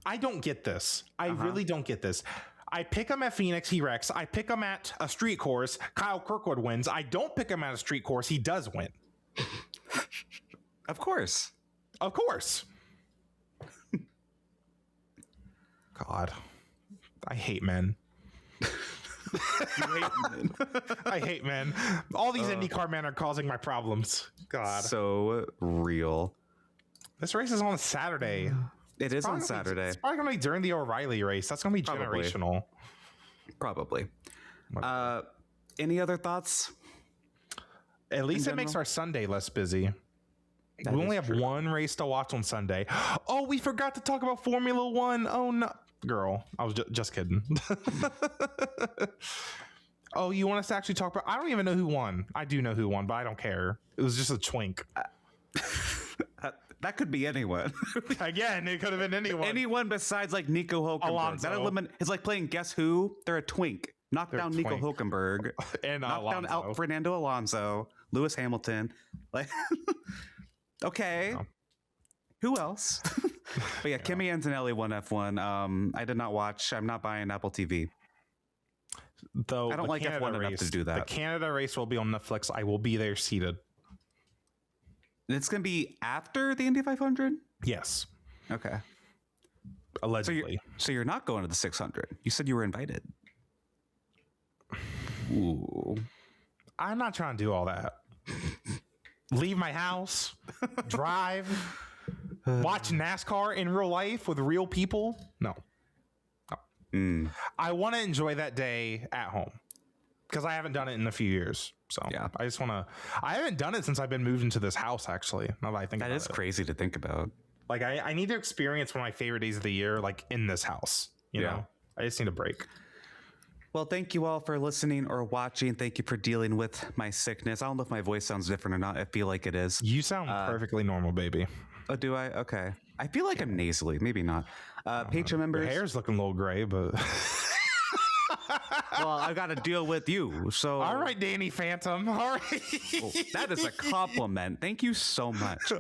[SPEAKER 1] I don't get this. I really don't get this. I pick him at Phoenix, he wrecks. I pick him at a street course, Kyle Kirkwood wins. I don't pick him at a street course, he does win.
[SPEAKER 2] Of course.
[SPEAKER 1] Of course. God. I hate men. I hate men. All these IndyCar men are causing my problems. God.
[SPEAKER 2] So real.
[SPEAKER 1] This race is on Saturday.
[SPEAKER 2] It is on Saturday.
[SPEAKER 1] It's probably going to be during the O'Reilly race. That's going to be generational.
[SPEAKER 2] Probably. Any other thoughts?
[SPEAKER 1] At least it makes our Sunday less busy. We only have one race to watch on Sunday. Oh, we forgot to talk about Formula One. Oh, no. Girl, I was just kidding. Oh, you want us to actually talk about... I don't even know who won. I do know who won, but I don't care. It was just a twink.
[SPEAKER 2] That could be anyone.
[SPEAKER 1] Again, it could have been anyone.
[SPEAKER 2] Anyone besides like Nico Hulkenberg.
[SPEAKER 1] Alonso.
[SPEAKER 2] It's like playing Guess Who? They're a twink. Knock down Nico Hulkenberg.
[SPEAKER 1] And
[SPEAKER 2] knock down Fernando Alonso. Lewis Hamilton. Like, okay. No. Who else? But yeah, Kimi Antonelli won F1. I did not watch. I'm not buying Apple TV.
[SPEAKER 1] Though
[SPEAKER 2] I don't like F1 enough to do that.
[SPEAKER 1] The Canada race will be on Netflix. I will be there seated.
[SPEAKER 2] It's going to be after the Indy 500?
[SPEAKER 1] Yes.
[SPEAKER 2] Okay.
[SPEAKER 1] Allegedly.
[SPEAKER 2] So you're not going to the 600. You said you were invited. Ooh.
[SPEAKER 1] I'm not trying to do all that. Leave my house, drive, watch NASCAR in real life with real people. No. I want to enjoy that day at home because I haven't done it in a few years. So yeah, I just want to. I haven't done it since I've been moved into this house. Actually, now that I think
[SPEAKER 2] that is crazy to think about.
[SPEAKER 1] Like I need to experience one of my favorite days of the year, like in this house. You know, I just need a break.
[SPEAKER 2] Well, thank you all for listening or watching. Thank you for dealing with my sickness. I don't know if my voice sounds different or not. I feel like it is.
[SPEAKER 1] You sound perfectly normal, baby.
[SPEAKER 2] Oh, do I? Okay. I feel like I'm nasally. Maybe not. Patreon members.
[SPEAKER 1] Your hair's looking a little gray, but
[SPEAKER 2] well, I got to deal with you. So
[SPEAKER 1] all right, Danny Phantom. All right.
[SPEAKER 2] Oh, that is a compliment. Thank you so much.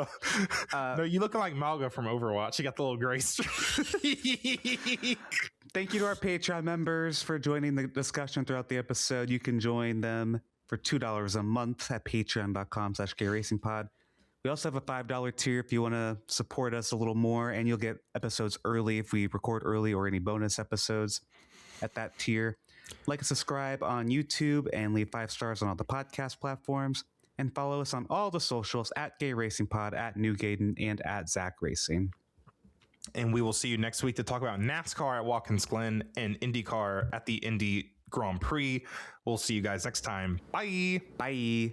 [SPEAKER 1] No, you looking like Malga from Overwatch. You got the little gray streak.
[SPEAKER 2] Thank you to our Patreon members for joining the discussion throughout the episode. You can join them for $2 a month at patreon.com/gayracingpod. We also have a $5 tier if you want to support us a little more, and you'll get episodes early if we record early or any bonus episodes at that tier. Like and subscribe on YouTube and leave 5 stars on all the podcast platforms, and follow us on all the socials at Gay Racing Pod, at New Gaiden, and at Zack Racing.
[SPEAKER 1] And we will see you next week to talk about NASCAR at Watkins Glen and IndyCar at the Indy Grand Prix. We'll see you guys next time. Bye.
[SPEAKER 2] Bye.